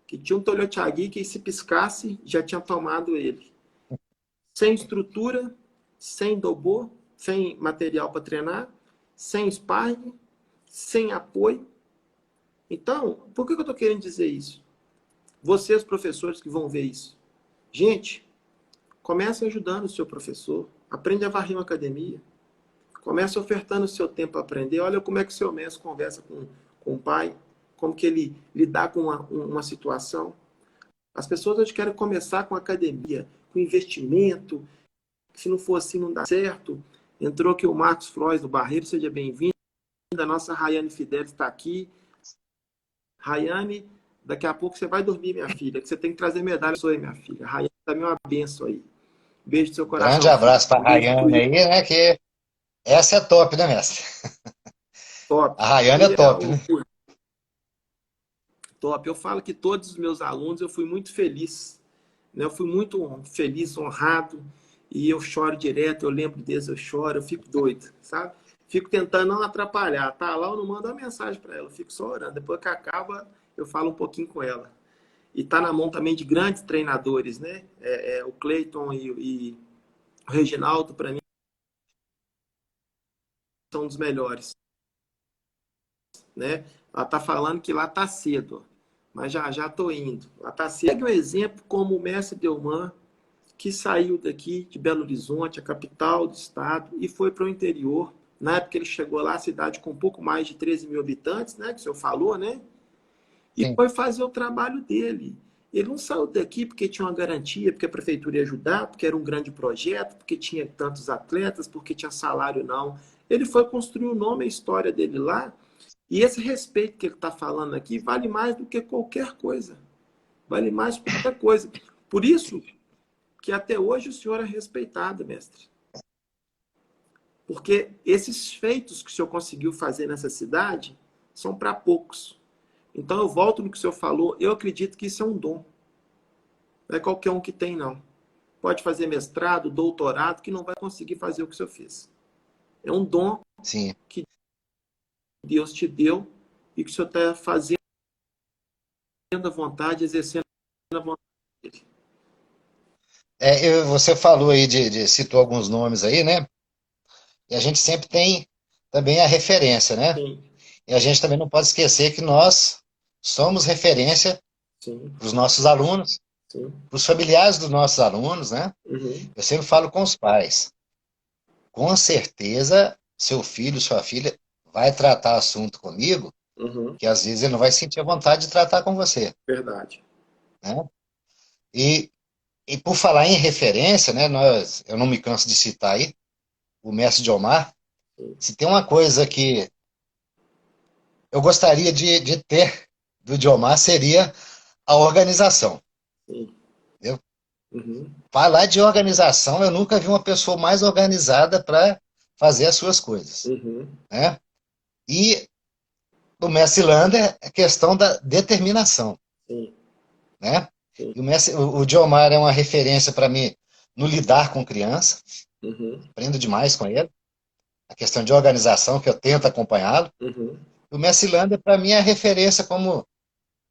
que tinha um Tolhotiagui que se piscasse, já tinha tomado ele. Sem estrutura, sem dobô, sem material para treinar, sem sparring, sem apoio. Então, por que eu estou querendo dizer isso? Vocês, professores que vão ver isso. Gente, comece ajudando o seu professor. Aprende a varrer uma academia. Comece ofertando o seu tempo para aprender. Olha como é que o seu mestre conversa com o pai. Como que ele lidar com uma situação. As pessoas hoje querem começar com academia, com investimento. Se não for assim, não dá certo. Entrou aqui o Marcos Flores do Barreiro. Seja bem-vindo. A nossa Rayane Fidelis está aqui. Rayane, daqui a pouco você vai dormir, minha filha, que você tem que trazer medalha sua aí, minha filha. Rayane, também uma benção aí. Beijo do seu coração. Grande abraço para a Beijo pro Rayane aí, né? Que essa é top, né, mestre? top. A Rayane é top, né? Top. Eu falo que todos os meus alunos eu fui muito feliz. Né? Eu fui muito feliz, honrado. E eu choro direto, eu lembro deles, eu choro, eu fico doido, sabe? Fico tentando não atrapalhar. Tá lá, eu não mando uma mensagem para ela, eu fico só orando. Depois que acaba, eu falo um pouquinho com ela. E tá na mão também de grandes treinadores, né? O Cleiton e o Reginaldo, para mim, são dos melhores. Né? Ela tá falando que lá tá cedo, mas já tô indo. Lá tá cedo. Pegue um exemplo como o mestre Delman, que saiu daqui de Belo Horizonte, a capital do estado, e foi para o interior. Na época ele chegou lá, a cidade com um pouco mais de 13 mil habitantes, né? Que o senhor falou, né? E Sim. foi fazer o trabalho dele. Ele não saiu daqui porque tinha uma garantia, porque a prefeitura ia ajudar, porque era um grande projeto, porque tinha tantos atletas, porque tinha salário, não. Ele foi construir o nome e a história dele lá, e esse respeito que ele está falando aqui vale mais do que qualquer coisa. Vale mais do que qualquer coisa. Por isso que até hoje o senhor é respeitado, mestre. Porque esses feitos que o senhor conseguiu fazer nessa cidade são para poucos. Então eu volto no que o senhor falou, eu acredito que isso é um dom. Não é qualquer um que tem, não. Pode fazer mestrado, doutorado, que não vai conseguir fazer o que o senhor fez. É um dom Sim. que Deus te deu e que o senhor está fazendo a vontade, exercendo a vontade dele. Você falou aí citou alguns nomes aí, né? E a gente sempre tem também a referência, né? Sim, E a gente também não pode esquecer que nós somos referência sim, para os nossos alunos, sim. para os familiares dos nossos alunos, né? Uhum, Eu sempre falo com os pais. Com certeza, seu filho, sua filha vai tratar assunto comigo, uhum, que às vezes ele não vai sentir a vontade de tratar com você, verdade. né? E, e por falar em referência, né? Eu não me canso de citar aí, o mestre Diomar. Sim, Se tem uma coisa que eu gostaria de ter do Diomar, seria a organização. sim. Entendeu? Uhum, Falar de organização, eu nunca vi uma pessoa mais organizada para fazer as suas coisas, uhum, né? E o Messi Lander é questão da determinação, Sim, né? sim. E o Djomar é uma referência para mim no lidar com criança, Uhum, aprendo demais com ele, a questão de organização que eu tento acompanhá-lo. uhum, O Messi Lander, para mim, é a referência como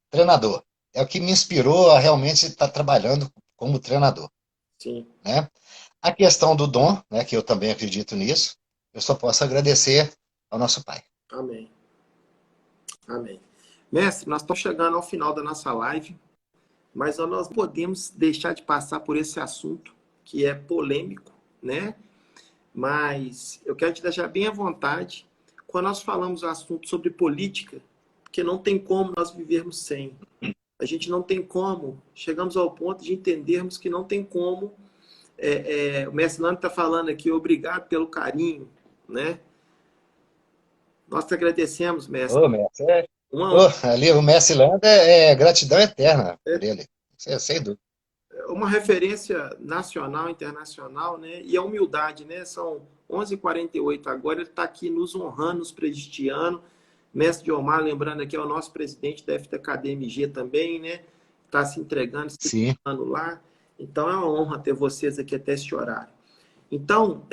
treinador. É o que me inspirou a realmente estar trabalhando como treinador, sim. né? A questão do dom, né, que eu também acredito nisso, eu só posso agradecer ao nosso Pai. Amém. Amém. Mestre, nós estamos chegando ao final da nossa live, mas nós não podemos deixar de passar por esse assunto que é polêmico, né? Mas eu quero te deixar bem à vontade quando nós falamos o assunto sobre política, porque não tem como nós vivermos sem. A gente não tem como. Chegamos ao ponto de entendermos que não tem como. O mestre Nando está falando aqui, obrigado pelo carinho, né? Nós te agradecemos, mestre. Ô, Messi, Uma, ali o Messi Lander é gratidão eterna por ele. Sem dúvida. uma referência nacional, internacional, né? E a humildade, né? São 11h48 agora, ele está aqui nos honrando, nos prestigiando. Mestre Omar, lembrando aqui, é o nosso presidente da FTKDMG também, né? Está se entregando, se Sim. entregando lá. Então é uma honra ter vocês aqui até esse horário. Então,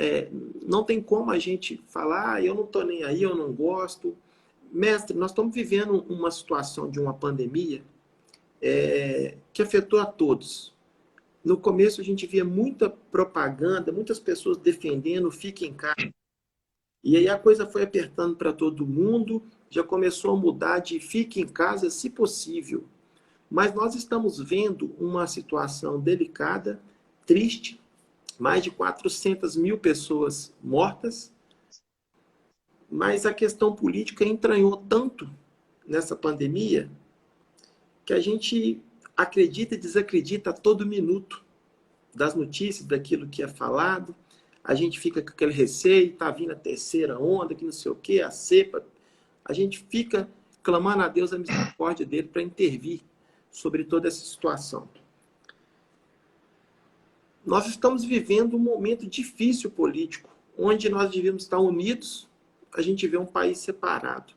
não tem como a gente falar, eu não estou nem aí, eu não gosto. Mestre, nós estamos vivendo uma situação de uma pandemia que afetou a todos. No começo a gente via muita propaganda, muitas pessoas defendendo, fique em casa. E aí a coisa foi apertando para todo mundo, já começou a mudar de fique em casa se possível. Mas nós estamos vendo uma situação delicada, triste, mais de 400 mil pessoas mortas, mas a questão política entranhou tanto nessa pandemia que a gente acredita e desacredita a todo minuto das notícias, daquilo que é falado. A gente fica com aquele receio, está vindo a terceira onda, que não sei o quê, a cepa. A gente fica clamando a Deus a misericórdia dele para intervir sobre toda essa situação. Nós estamos vivendo um momento difícil político, onde nós devíamos estar unidos, a gente vê um país separado.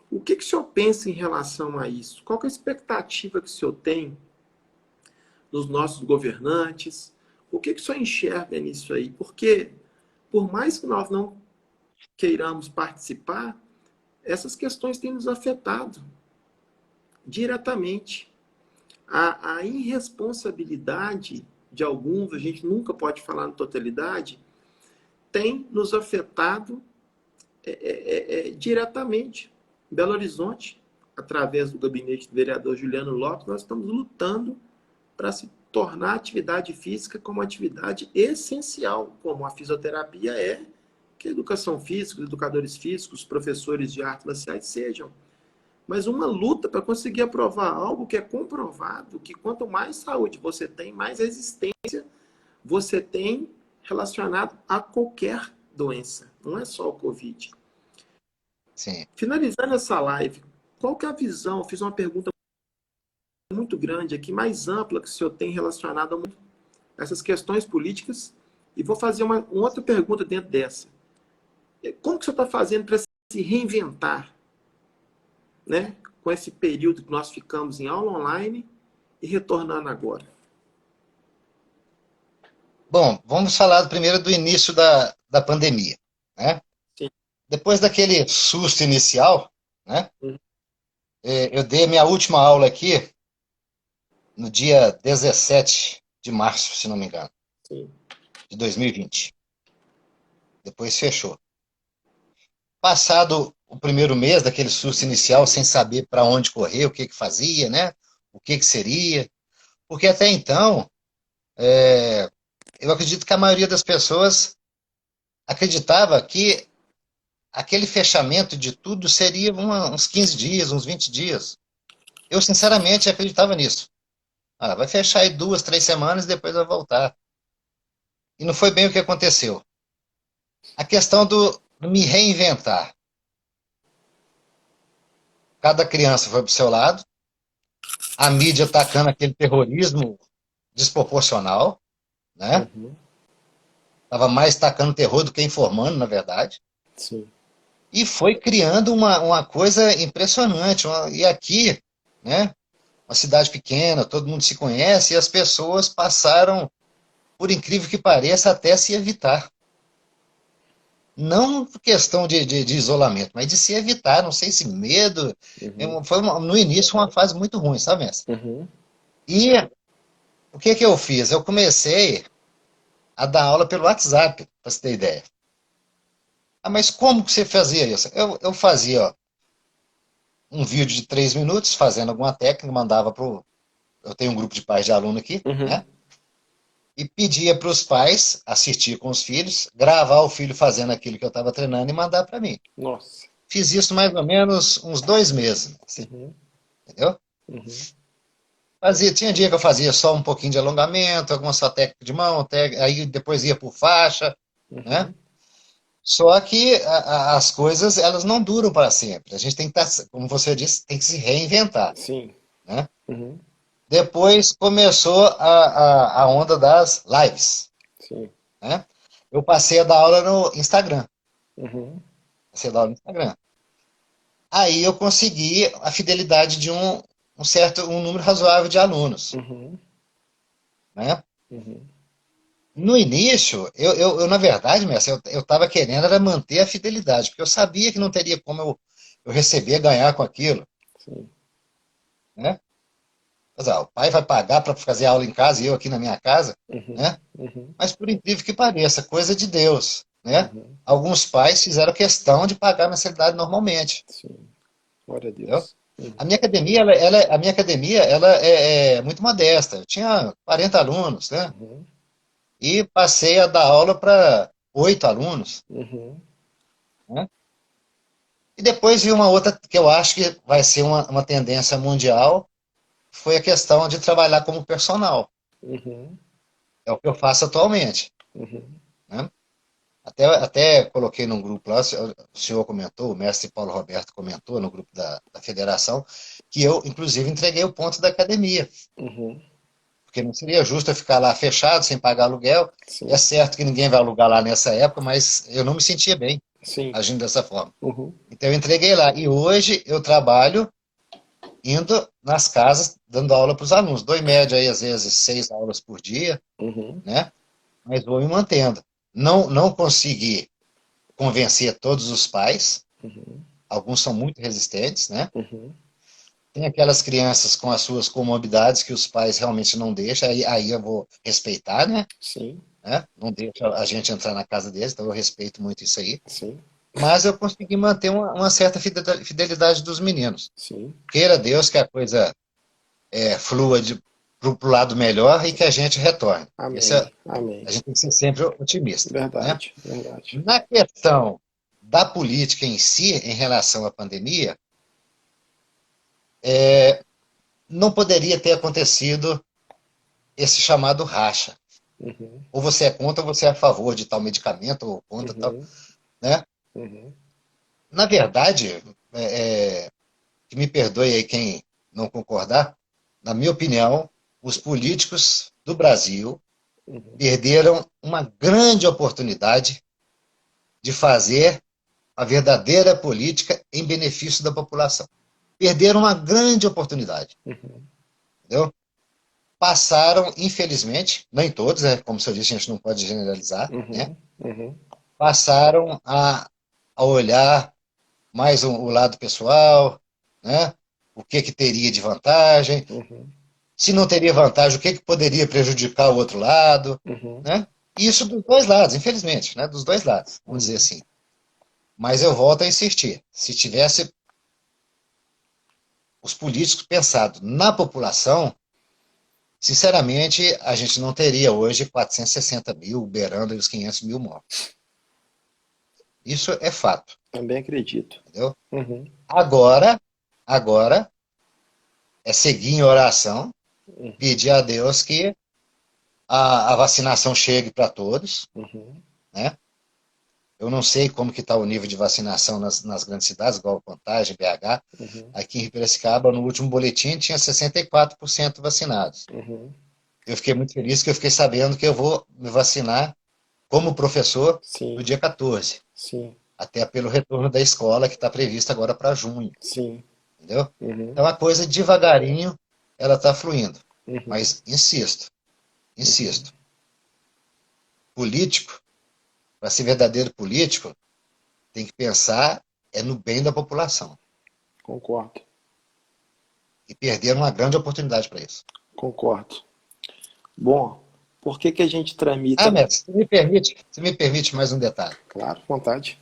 O que o senhor pensa em relação a isso? Qual é a expectativa que o senhor tem nos nossos governantes? O que o senhor enxerga nisso aí? Porque, por mais que nós não queiramos participar, essas questões têm nos afetado diretamente. A irresponsabilidade de alguns, a gente nunca pode falar na totalidade, tem nos afetado diretamente. Em Belo Horizonte, através do gabinete do vereador Juliano Lopes, nós estamos lutando para se tornar a atividade física como atividade essencial, como a fisioterapia é, que a educação física, os educadores físicos, professores de artes marciais sejam. Mas uma luta para conseguir aprovar algo que é comprovado, que quanto mais saúde você tem, mais resistência você tem relacionado a qualquer doença. Não é só o Covid. Sim. Finalizando essa live, qual que é a visão? Eu fiz uma pergunta muito grande aqui, mais ampla que o senhor tem relacionado a essas questões políticas, e vou fazer uma outra pergunta dentro dessa. Como que o senhor está fazendo para se reinventar, né? Com esse período que nós ficamos em aula online e retornando agora? Bom, vamos falar primeiro do início da pandemia, né? Sim. Depois daquele susto inicial, né? Uhum. Eu dei a minha última aula aqui no dia 17 de março, se não me engano, Sim. de 2020. Depois fechou. Passado o primeiro mês daquele susto inicial, sem saber para onde correr, o que que fazia, né? O que que seria. Porque até então, eu acredito que a maioria das pessoas acreditava que aquele fechamento de tudo seria uns 15 dias, uns 20 dias. Eu, sinceramente, acreditava nisso. Ah, vai fechar aí 2, 3 semanas e depois vai voltar. E não foi bem o que aconteceu. A questão do me reinventar. Cada criança foi para o seu lado, a mídia atacando aquele terrorismo desproporcional, né? Uhum. Estava mais atacando terror do que informando, na verdade. Sim. E foi criando uma coisa impressionante. E aqui, né, uma cidade pequena, todo mundo se conhece, e as pessoas passaram, por incrível que pareça, até se evitar. Não por questão de isolamento, mas de se evitar, não sei se medo. Uhum. No início uma fase muito ruim, sabe, Messi? Uhum. E o que que eu fiz? Eu comecei a dar aula pelo WhatsApp, para você ter ideia. Ah, mas como que você fazia isso? Eu fazia, ó, um vídeo de 3 minutos, fazendo alguma técnica, mandava pro. Eu tenho um grupo de pais de aluno aqui, Uhum. né? E pedia para os pais assistir com os filhos, gravar o filho fazendo aquilo que eu estava treinando e mandar para mim. Nossa. Fiz isso mais ou menos uns 2 meses, Uhum. entendeu? Uhum. Tinha dia que eu fazia só um pouquinho de alongamento, alguma só técnica de mão, aí depois ia por faixa, né? Uhum. Só que as coisas, elas não duram para sempre. A gente tem que estar, como você disse, tem que se reinventar, Sim. né? Uhum. Depois começou a onda das lives, Sim. né? Eu passei a dar aula no Instagram. Uhum. Passei a dar aula no Instagram. Aí eu consegui a fidelidade de um número razoável de alunos, Uhum. né? Uhum. No início, na verdade, Messi, eu estava querendo era manter a fidelidade, porque eu sabia que não teria como eu receber, ganhar com aquilo, Sim. né? Mas, o pai vai pagar para fazer aula em casa e eu aqui na minha casa, Uhum. né? Uhum. Mas por incrível que pareça, coisa de Deus, né? Uhum. Alguns pais fizeram questão de pagar a mensalidade normalmente, Sim. Glória a entendeu? Deus. Uhum. A minha academia, a minha academia, ela é muito modesta. Eu tinha 40 alunos, né? Uhum. E passei a dar aula para 8 alunos, Uhum. né? E depois vi uma outra que eu acho que vai ser uma tendência mundial, foi a questão de trabalhar como personal. Uhum. É o que eu faço atualmente, Uhum. né? Até coloquei num grupo lá, o senhor comentou, o mestre Paulo Roberto comentou no grupo da federação, que eu, inclusive, entreguei o ponto da academia. Uhum. Porque não seria justo eu ficar lá fechado, sem pagar aluguel. É Sim. certo que ninguém vai alugar lá nessa época, mas eu não me sentia bem Sim. agindo dessa forma. Uhum. Então eu entreguei lá. E hoje eu trabalho indo nas casas, dando aula para os alunos. Dou em média aí, às vezes, 6 aulas por dia, Uhum. né? Mas vou me mantendo. Não consegui convencer todos os pais. Uhum. Alguns são muito resistentes, né? Uhum. Tem aquelas crianças com as suas comorbidades que os pais realmente não deixam, aí eu vou respeitar, Sim. né? Não deixa a gente entrar na casa deles, então eu respeito muito isso aí. Sim. Mas eu consegui manter uma certa fidelidade dos meninos. Sim. Queira Deus que a coisa flua para o lado melhor e que a gente retorne. Amém. Amém. A gente tem que ser sempre otimista, né? Verdade. Verdade. Na questão da política em si, em relação à pandemia, não poderia ter acontecido esse chamado racha. Uhum. Ou você é contra ou você é a favor de tal medicamento, ou contra tal, Uhum. né? Uhum. Na verdade, que me perdoe aí quem não concordar, na minha opinião, os políticos do Brasil Uhum. perderam uma grande oportunidade de fazer a verdadeira política em benefício da população. Perderam uma grande oportunidade, Uhum. entendeu? Passaram, infelizmente, nem todos, né? Como você disse, a gente não pode generalizar, né? Uhum. Uhum. Passaram a olhar mais o lado pessoal, né? O que que teria de vantagem, Uhum. se não teria vantagem, o que que poderia prejudicar o outro lado, Uhum. né? Isso dos dois lados, infelizmente, né? Dos dois lados, vamos dizer Uhum. assim. Mas eu volto a insistir, se tivesse os políticos pensado na população, sinceramente, a gente não teria hoje 460 mil, beirando os 500 mil mortos. Isso é fato, Também acredito. entendeu? Uhum. Agora é seguir em oração, Uhum. pedir a Deus que a vacinação chegue para todos, Uhum. né? Eu não sei como que está o nível de vacinação nas grandes cidades, igual Contagem, BH. Uhum. Aqui em Piracicaba, no último boletim, tinha 64% vacinados. Uhum. Eu fiquei muito feliz que eu fiquei sabendo que eu vou me vacinar como professor no Sim. dia 14. Sim. até pelo retorno da escola que está previsto agora para junho, Sim. entendeu? Uhum. Então a coisa devagarinho ela está fluindo. Uhum. Mas insisto, Uhum. insisto, político, para ser verdadeiro político, tem que pensar no bem da população. Concordo. E perderam uma grande oportunidade para isso. Concordo. Bom, por que que a gente Ah, tramita? mestre, se me permite mais um detalhe. Claro, vontade.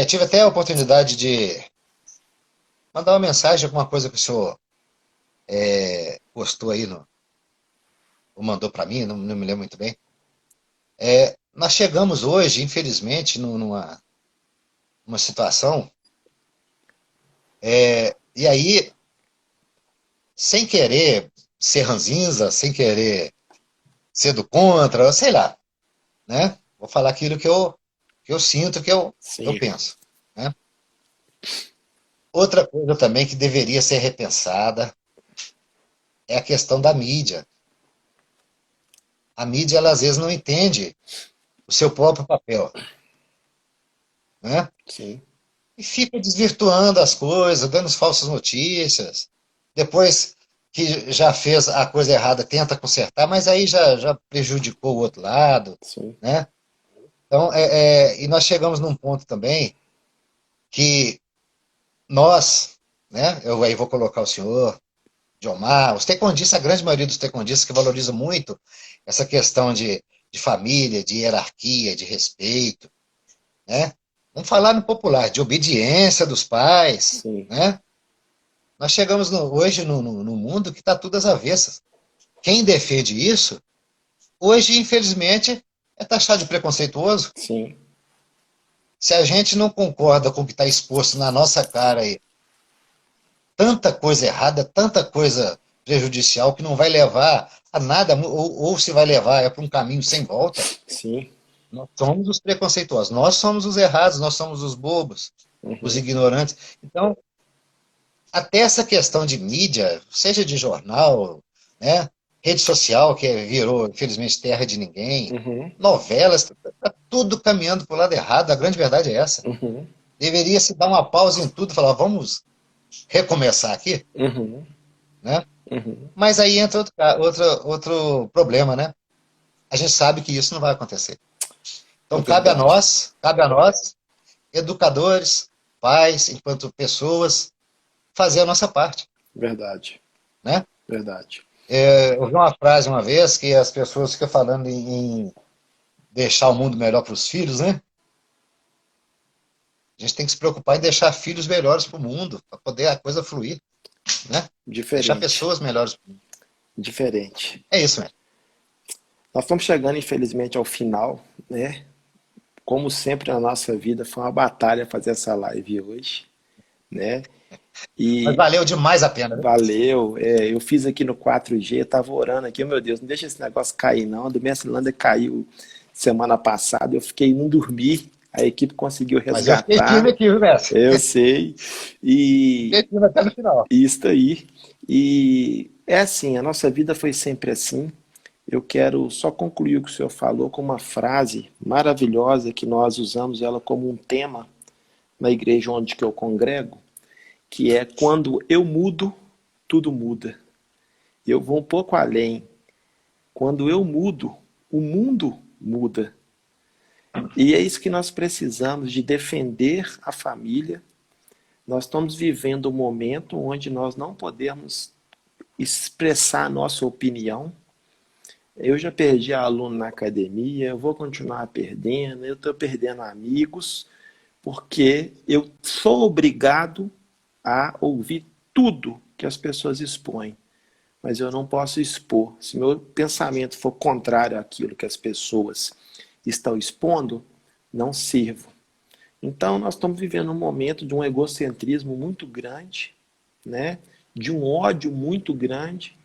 Tive até a oportunidade de mandar uma mensagem, alguma coisa que o senhor postou aí, ou mandou para mim, não me lembro muito bem. Nós chegamos hoje, infelizmente, numa situação, e aí, sem querer ser ranzinza, sem querer ser do contra, sei lá, né? Vou falar aquilo que eu sinto, que eu Sim. penso, né? Outra coisa também que deveria ser repensada é a questão da mídia. A mídia, ela às vezes não entende o seu próprio papel, né? Sim. E fica desvirtuando as coisas, dando falsas notícias. Depois que já fez a coisa errada, tenta consertar, mas aí já prejudicou o outro lado, Sim. né? Então, e nós chegamos num ponto também que nós, né? Eu aí vou colocar o senhor, Diomar, os taekwondistas, a grande maioria dos taekwondistas que valoriza muito essa questão de família, de hierarquia, de respeito, né? Vamos falar no popular, de obediência dos pais, Sim. né? Nós chegamos hoje no mundo que está tudo às avessas. Quem defende isso, hoje, infelizmente, é taxado de preconceituoso. Sim. Se a gente não concorda com o que está exposto na nossa cara aí, tanta coisa errada, tanta coisa prejudicial que não vai levar a nada, ou se vai levar para um caminho sem volta, Sim. nós somos os preconceituosos, nós somos os errados, nós somos os bobos, os Uhum. ignorantes. Então, até essa questão de mídia, seja de jornal, né, rede social, que virou, infelizmente, terra de ninguém, Uhum. novelas, está tudo caminhando para o lado errado, a grande verdade é essa. Uhum. Deveria se dar uma pausa em tudo e falar, vamos recomeçar aqui, Uhum. né? Uhum. Mas aí entra outro problema, né? A gente sabe que isso não vai acontecer. É Então verdade. cabe a nós, educadores, pais, enquanto pessoas, fazer a nossa parte, Verdade. né? Verdade. Eu vi uma frase uma vez que as pessoas ficam falando em deixar o mundo melhor para os filhos, né? A gente tem que se preocupar em deixar filhos melhores para o mundo, para poder a coisa fluir, né? Deixar Diferente. pessoas melhores para o mundo. Diferente. É isso, né? Nós estamos chegando, infelizmente, ao final, né? Como sempre na nossa vida, foi uma batalha fazer essa live hoje, né? Mas E valeu demais a pena, né? valeu. Eu fiz aqui no 4G, tava orando aqui, meu Deus, não deixa esse negócio cair não. A do Messilândia caiu semana passada, eu fiquei não dormir, a equipe conseguiu Mas eu fiquei resgatar, firme aqui, viu, Messi? eu sei. E Fiquei firme até no final. isso aí. E é assim, a nossa vida foi sempre assim. Eu quero só concluir o que o senhor falou com uma frase maravilhosa que nós usamos ela como um tema na igreja onde que eu congrego, que é quando eu mudo, tudo muda. Eu vou um pouco além. Quando eu mudo, o mundo muda. E é isso que nós precisamos de defender a família. Nós estamos vivendo um momento onde nós não podemos expressar a nossa opinião. Eu já perdi aluno na academia, eu vou continuar perdendo, eu estou perdendo amigos, porque eu sou obrigado a ouvir tudo que as pessoas expõem. Mas eu não posso expor. Se meu pensamento for contrário àquilo que as pessoas estão expondo, não sirvo. Então, nós estamos vivendo um momento de um egocentrismo muito grande, né? De um ódio muito grande,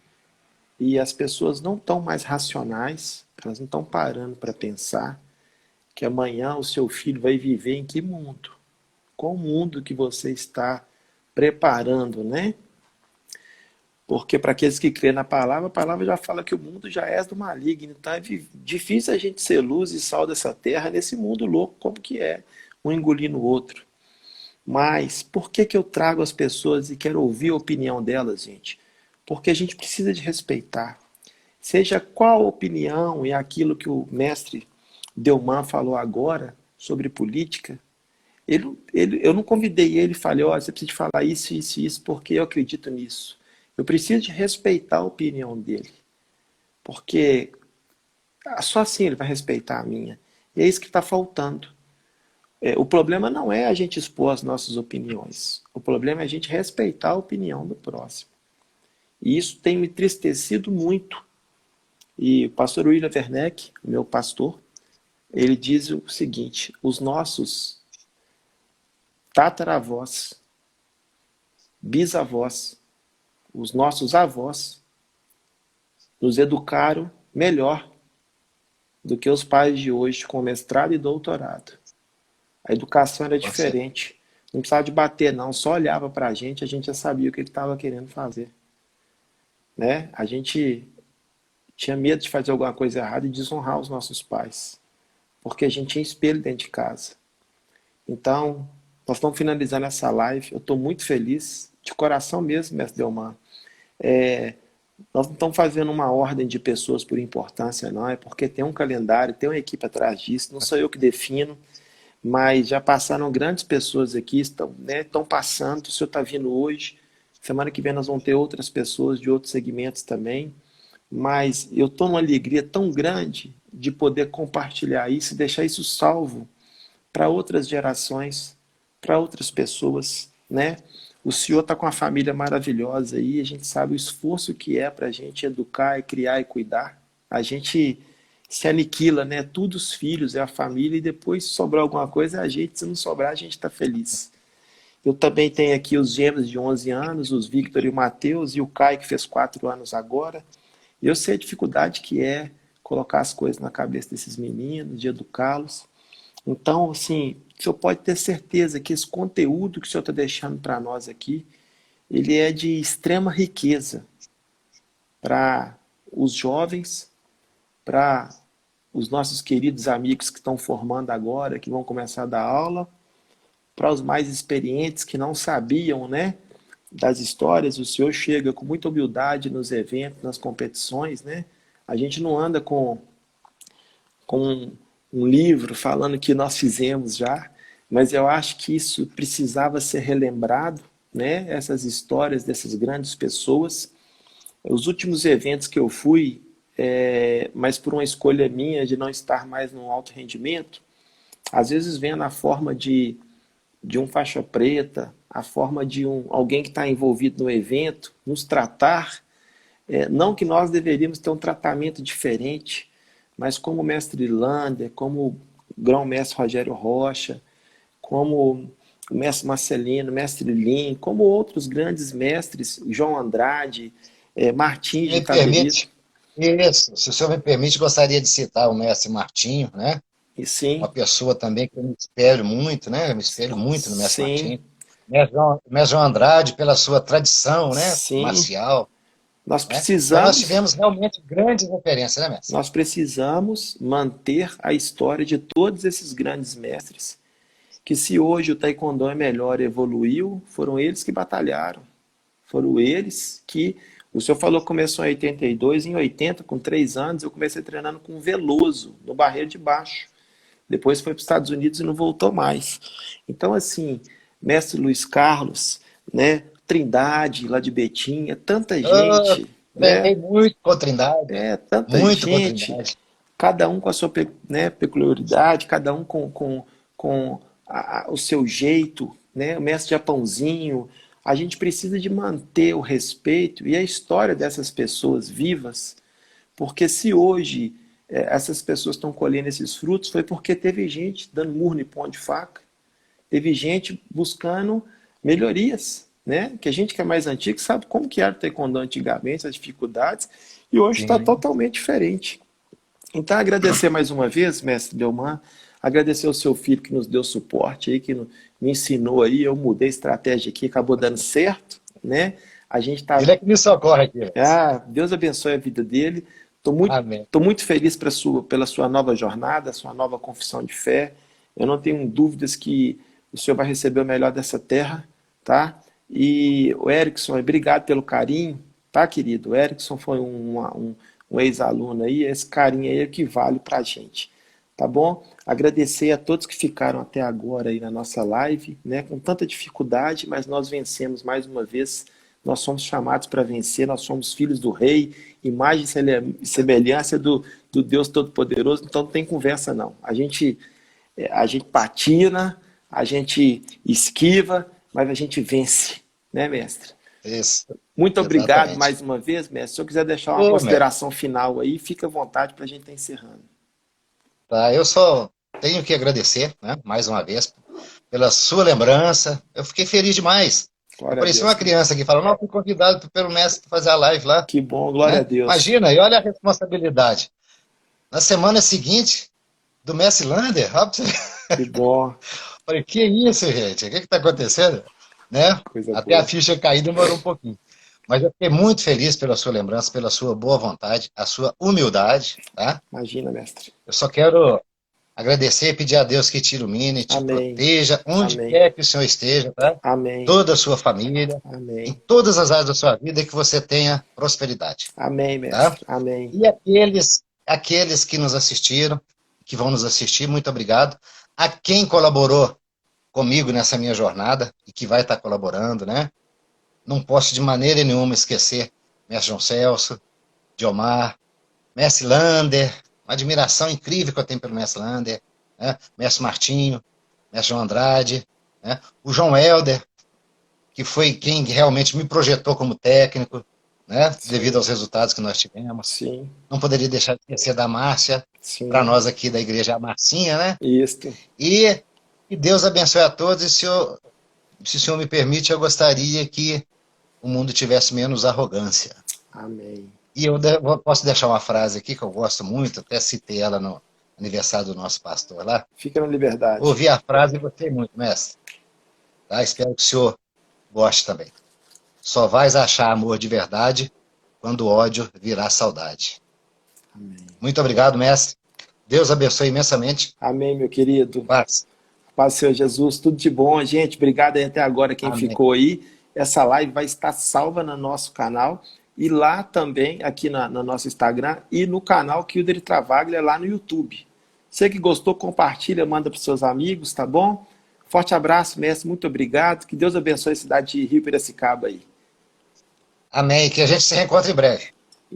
e as pessoas não estão mais racionais, elas não estão parando para pensar que amanhã o seu filho vai viver em que mundo? Qual mundo que você está preparando, né? Porque para aqueles que crêem na palavra, a palavra já fala que o mundo já é do maligno. Então é difícil a gente ser luz e sal dessa terra nesse mundo louco como que é, um engolindo o outro. Mas por que que eu trago as pessoas e quero ouvir a opinião delas, gente? Porque a gente precisa de respeitar. Seja qual a opinião e aquilo que o mestre Delman falou agora sobre política, eu não convidei ele e falei, ó, você precisa de falar isso, isso e isso, porque eu acredito nisso. Eu preciso de respeitar a opinião dele, porque só assim ele vai respeitar a minha. E é isso que está faltando. O problema não é a gente expor as nossas opiniões. O problema é a gente respeitar a opinião do próximo. E isso tem me entristecido muito. E o pastor William Werneck, meu pastor, ele diz o seguinte: os nossos tataravós, bisavós, os nossos avós nos educaram melhor do que os pais de hoje com mestrado e doutorado. A educação era diferente. Não precisava de bater, não. Só olhava para a gente já sabia o que ele estava querendo fazer. Né? A gente tinha medo de fazer alguma coisa errada e desonrar os nossos pais. Porque a gente tinha espelho dentro de casa. Então, nós estamos finalizando essa live. Eu estou muito feliz, de coração mesmo, mestre Delman. Nós não estamos fazendo uma ordem de pessoas por importância, não. É porque tem um calendário, tem uma equipe atrás disso. Não sou eu que defino. Mas já passaram grandes pessoas aqui, estão passando, o senhor está vindo hoje, semana que vem nós vamos ter outras pessoas de outros segmentos também, mas eu estou numa alegria tão grande de poder compartilhar isso e deixar isso salvo para outras gerações, para outras pessoas, né? O senhor está com uma família maravilhosa aí, a gente sabe o esforço que é para a gente educar e criar e cuidar, a gente se aniquila, né? Tudo os filhos, é a família, e depois se sobrar alguma coisa é a gente, se não sobrar a gente está feliz. Eu também tenho aqui os gêmeos de 11 anos, os Victor e o Matheus, e o Caio que fez 4 anos agora, e eu sei a dificuldade que é colocar as coisas na cabeça desses meninos, de educá-los. Então, assim, o senhor pode ter certeza que esse conteúdo que o senhor está deixando para nós aqui, ele é de extrema riqueza para os jovens, para os nossos queridos amigos que estão formando agora, que vão começar a dar aula, para os mais experientes que não sabiam, né, das histórias. O senhor chega com muita humildade nos eventos, nas competições, né? A gente não anda com um livro falando que nós fizemos já, mas eu acho que isso precisava ser relembrado, né? Essas histórias dessas grandes pessoas. Os últimos eventos que eu fui, mas por uma escolha minha de não estar mais no alto rendimento, às vezes vem na forma de um faixa preta, a forma de alguém que está envolvido no evento, nos tratar, não que nós deveríamos ter um tratamento diferente, mas como o mestre Lander, como o grão-mestre Rogério Rocha, como o mestre Marcelino, o mestre Lin, como outros grandes mestres, João Andrade, Martins de Itabirito. Isso, se o senhor me permite, gostaria de citar o mestre Martinho, né? E sim, uma pessoa também que eu me espelho muito, né? Eu me espelho muito no mestre sim, Martinho. Mestre João Andrade, pela sua tradição, né? sim. Marcial. Nós Né? Então nós precisamos, tivemos realmente grandes referências, né, mestre? nós precisamos manter a história de todos esses grandes mestres, que se hoje o taekwondo é melhor, evoluiu, foram eles que batalharam. Foram eles que... O senhor falou que começou em 82, em 80, com 3 anos, eu comecei treinando com o Veloso, no Barreiro de Baixo. Depois foi para os Estados Unidos e não voltou mais. Então, assim, mestre Luiz Carlos, né, Trindade, lá de Betim, tanta gente, Treinei né? muito com Trindade. Tanta Muito com gente, Trindade. cada um com a sua peculiaridade, cada um com o seu jeito, né? O mestre Japãozinho. A gente precisa de manter o respeito e a história dessas pessoas vivas, porque se hoje essas pessoas estão colhendo esses frutos, foi porque teve gente dando murro em pão de faca, teve gente buscando melhorias, né? Que a gente que é mais antigo sabe como que era o taekwondo antigamente, as dificuldades, e hoje está totalmente diferente. Então, agradecer mais uma vez, mestre Delman, agradecer ao seu filho que nos deu suporte aí, que me ensinou aí, eu mudei a estratégia aqui, acabou dando certo, né? A gente tá. Ele é que me socorre aqui, Mestre. Deus abençoe a vida dele. Tô muito, Amém. tô muito feliz pela sua nova jornada, sua nova confissão de fé. Eu não tenho dúvidas que o senhor vai receber o melhor dessa terra, tá? E o Erickson, obrigado pelo carinho, tá, querido? O Erickson foi um ex-aluno aí, esse carinho aí é que vale pra gente, tá bom? Agradecer a todos que ficaram até agora aí na nossa live, né? Com tanta dificuldade, mas nós vencemos mais uma vez. Nós somos chamados para vencer, nós somos filhos do Rei, imagem e semelhança do Deus Todo-Poderoso, então não tem conversa não. A gente patina, a gente esquiva, mas a gente vence, né, mestre? Isso, Muito obrigado exatamente. mais uma vez, mestre. Se eu quiser deixar uma Ô, Mestre, consideração final aí, fica à vontade para a gente estar encerrando. tá, eu só tenho que agradecer, né, mais uma vez, pela sua lembrança. Eu fiquei feliz demais. Eu Glória a parecia Deus. uma criança que fala, não, fui convidado pelo mestre para fazer a live lá, Que bom, glória a né? Deus. Imagina, e olha a responsabilidade. Na semana seguinte, do Messi Lander, ó, pra você ver. Que bom, Falei, que isso, gente? O que está acontecendo? Né? coisa Até a boa. ficha cair demorou um pouquinho. Mas eu fiquei muito feliz pela sua lembrança, pela sua boa vontade, a sua humildade, tá? Imagina, mestre. Eu só quero agradecer e pedir a Deus que te ilumine, te Amém, proteja, onde amém, quer que o Senhor esteja, tá? amém, Toda a sua família, em amém. todas as áreas da sua vida, que você tenha prosperidade, Amém, tá? mestre. Amém. E aqueles que nos assistiram, que vão nos assistir, muito obrigado. A quem colaborou comigo nessa minha jornada e que vai estar colaborando, né? Não posso de maneira nenhuma esquecer Mestre João Celso, Diomar, Mestre Lander, uma admiração incrível que eu tenho pelo Mestre Lander, né? Mestre Martinho, Mestre João Andrade, né? O João Helder, que foi quem realmente me projetou como técnico, né? Devido Sim, aos resultados que nós tivemos. sim, Não poderia deixar de esquecer da Márcia, para sim. nós aqui da igreja, a Marcinha, né? Isto. E que Deus abençoe a todos. E se o senhor me permite, eu gostaria que o mundo tivesse menos arrogância. Amém. E posso deixar uma frase aqui que eu gosto muito, até citei ela no aniversário do nosso pastor lá. Fica na liberdade. Ouvi a frase e gostei muito, mestre. Tá? Espero que o senhor goste também. Só vais achar amor de verdade quando o ódio virar saudade. Amém. Muito obrigado, mestre. Deus abençoe imensamente. Amém, meu querido. Paz. Paz do Senhor Jesus, tudo de bom, gente. Obrigado aí até agora quem Amém. ficou aí. Essa live vai estar salva no nosso canal e lá também, aqui no nosso Instagram e no canal Kilder Travaglia lá no YouTube. Você que gostou, compartilha, manda para os seus amigos, tá bom? Forte abraço, mestre, muito obrigado. Que Deus abençoe a cidade de Rio Piracicaba aí. Amém. Que a gente se reencontre em breve.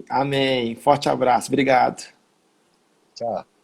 Amém. Forte abraço, obrigado. Tchau.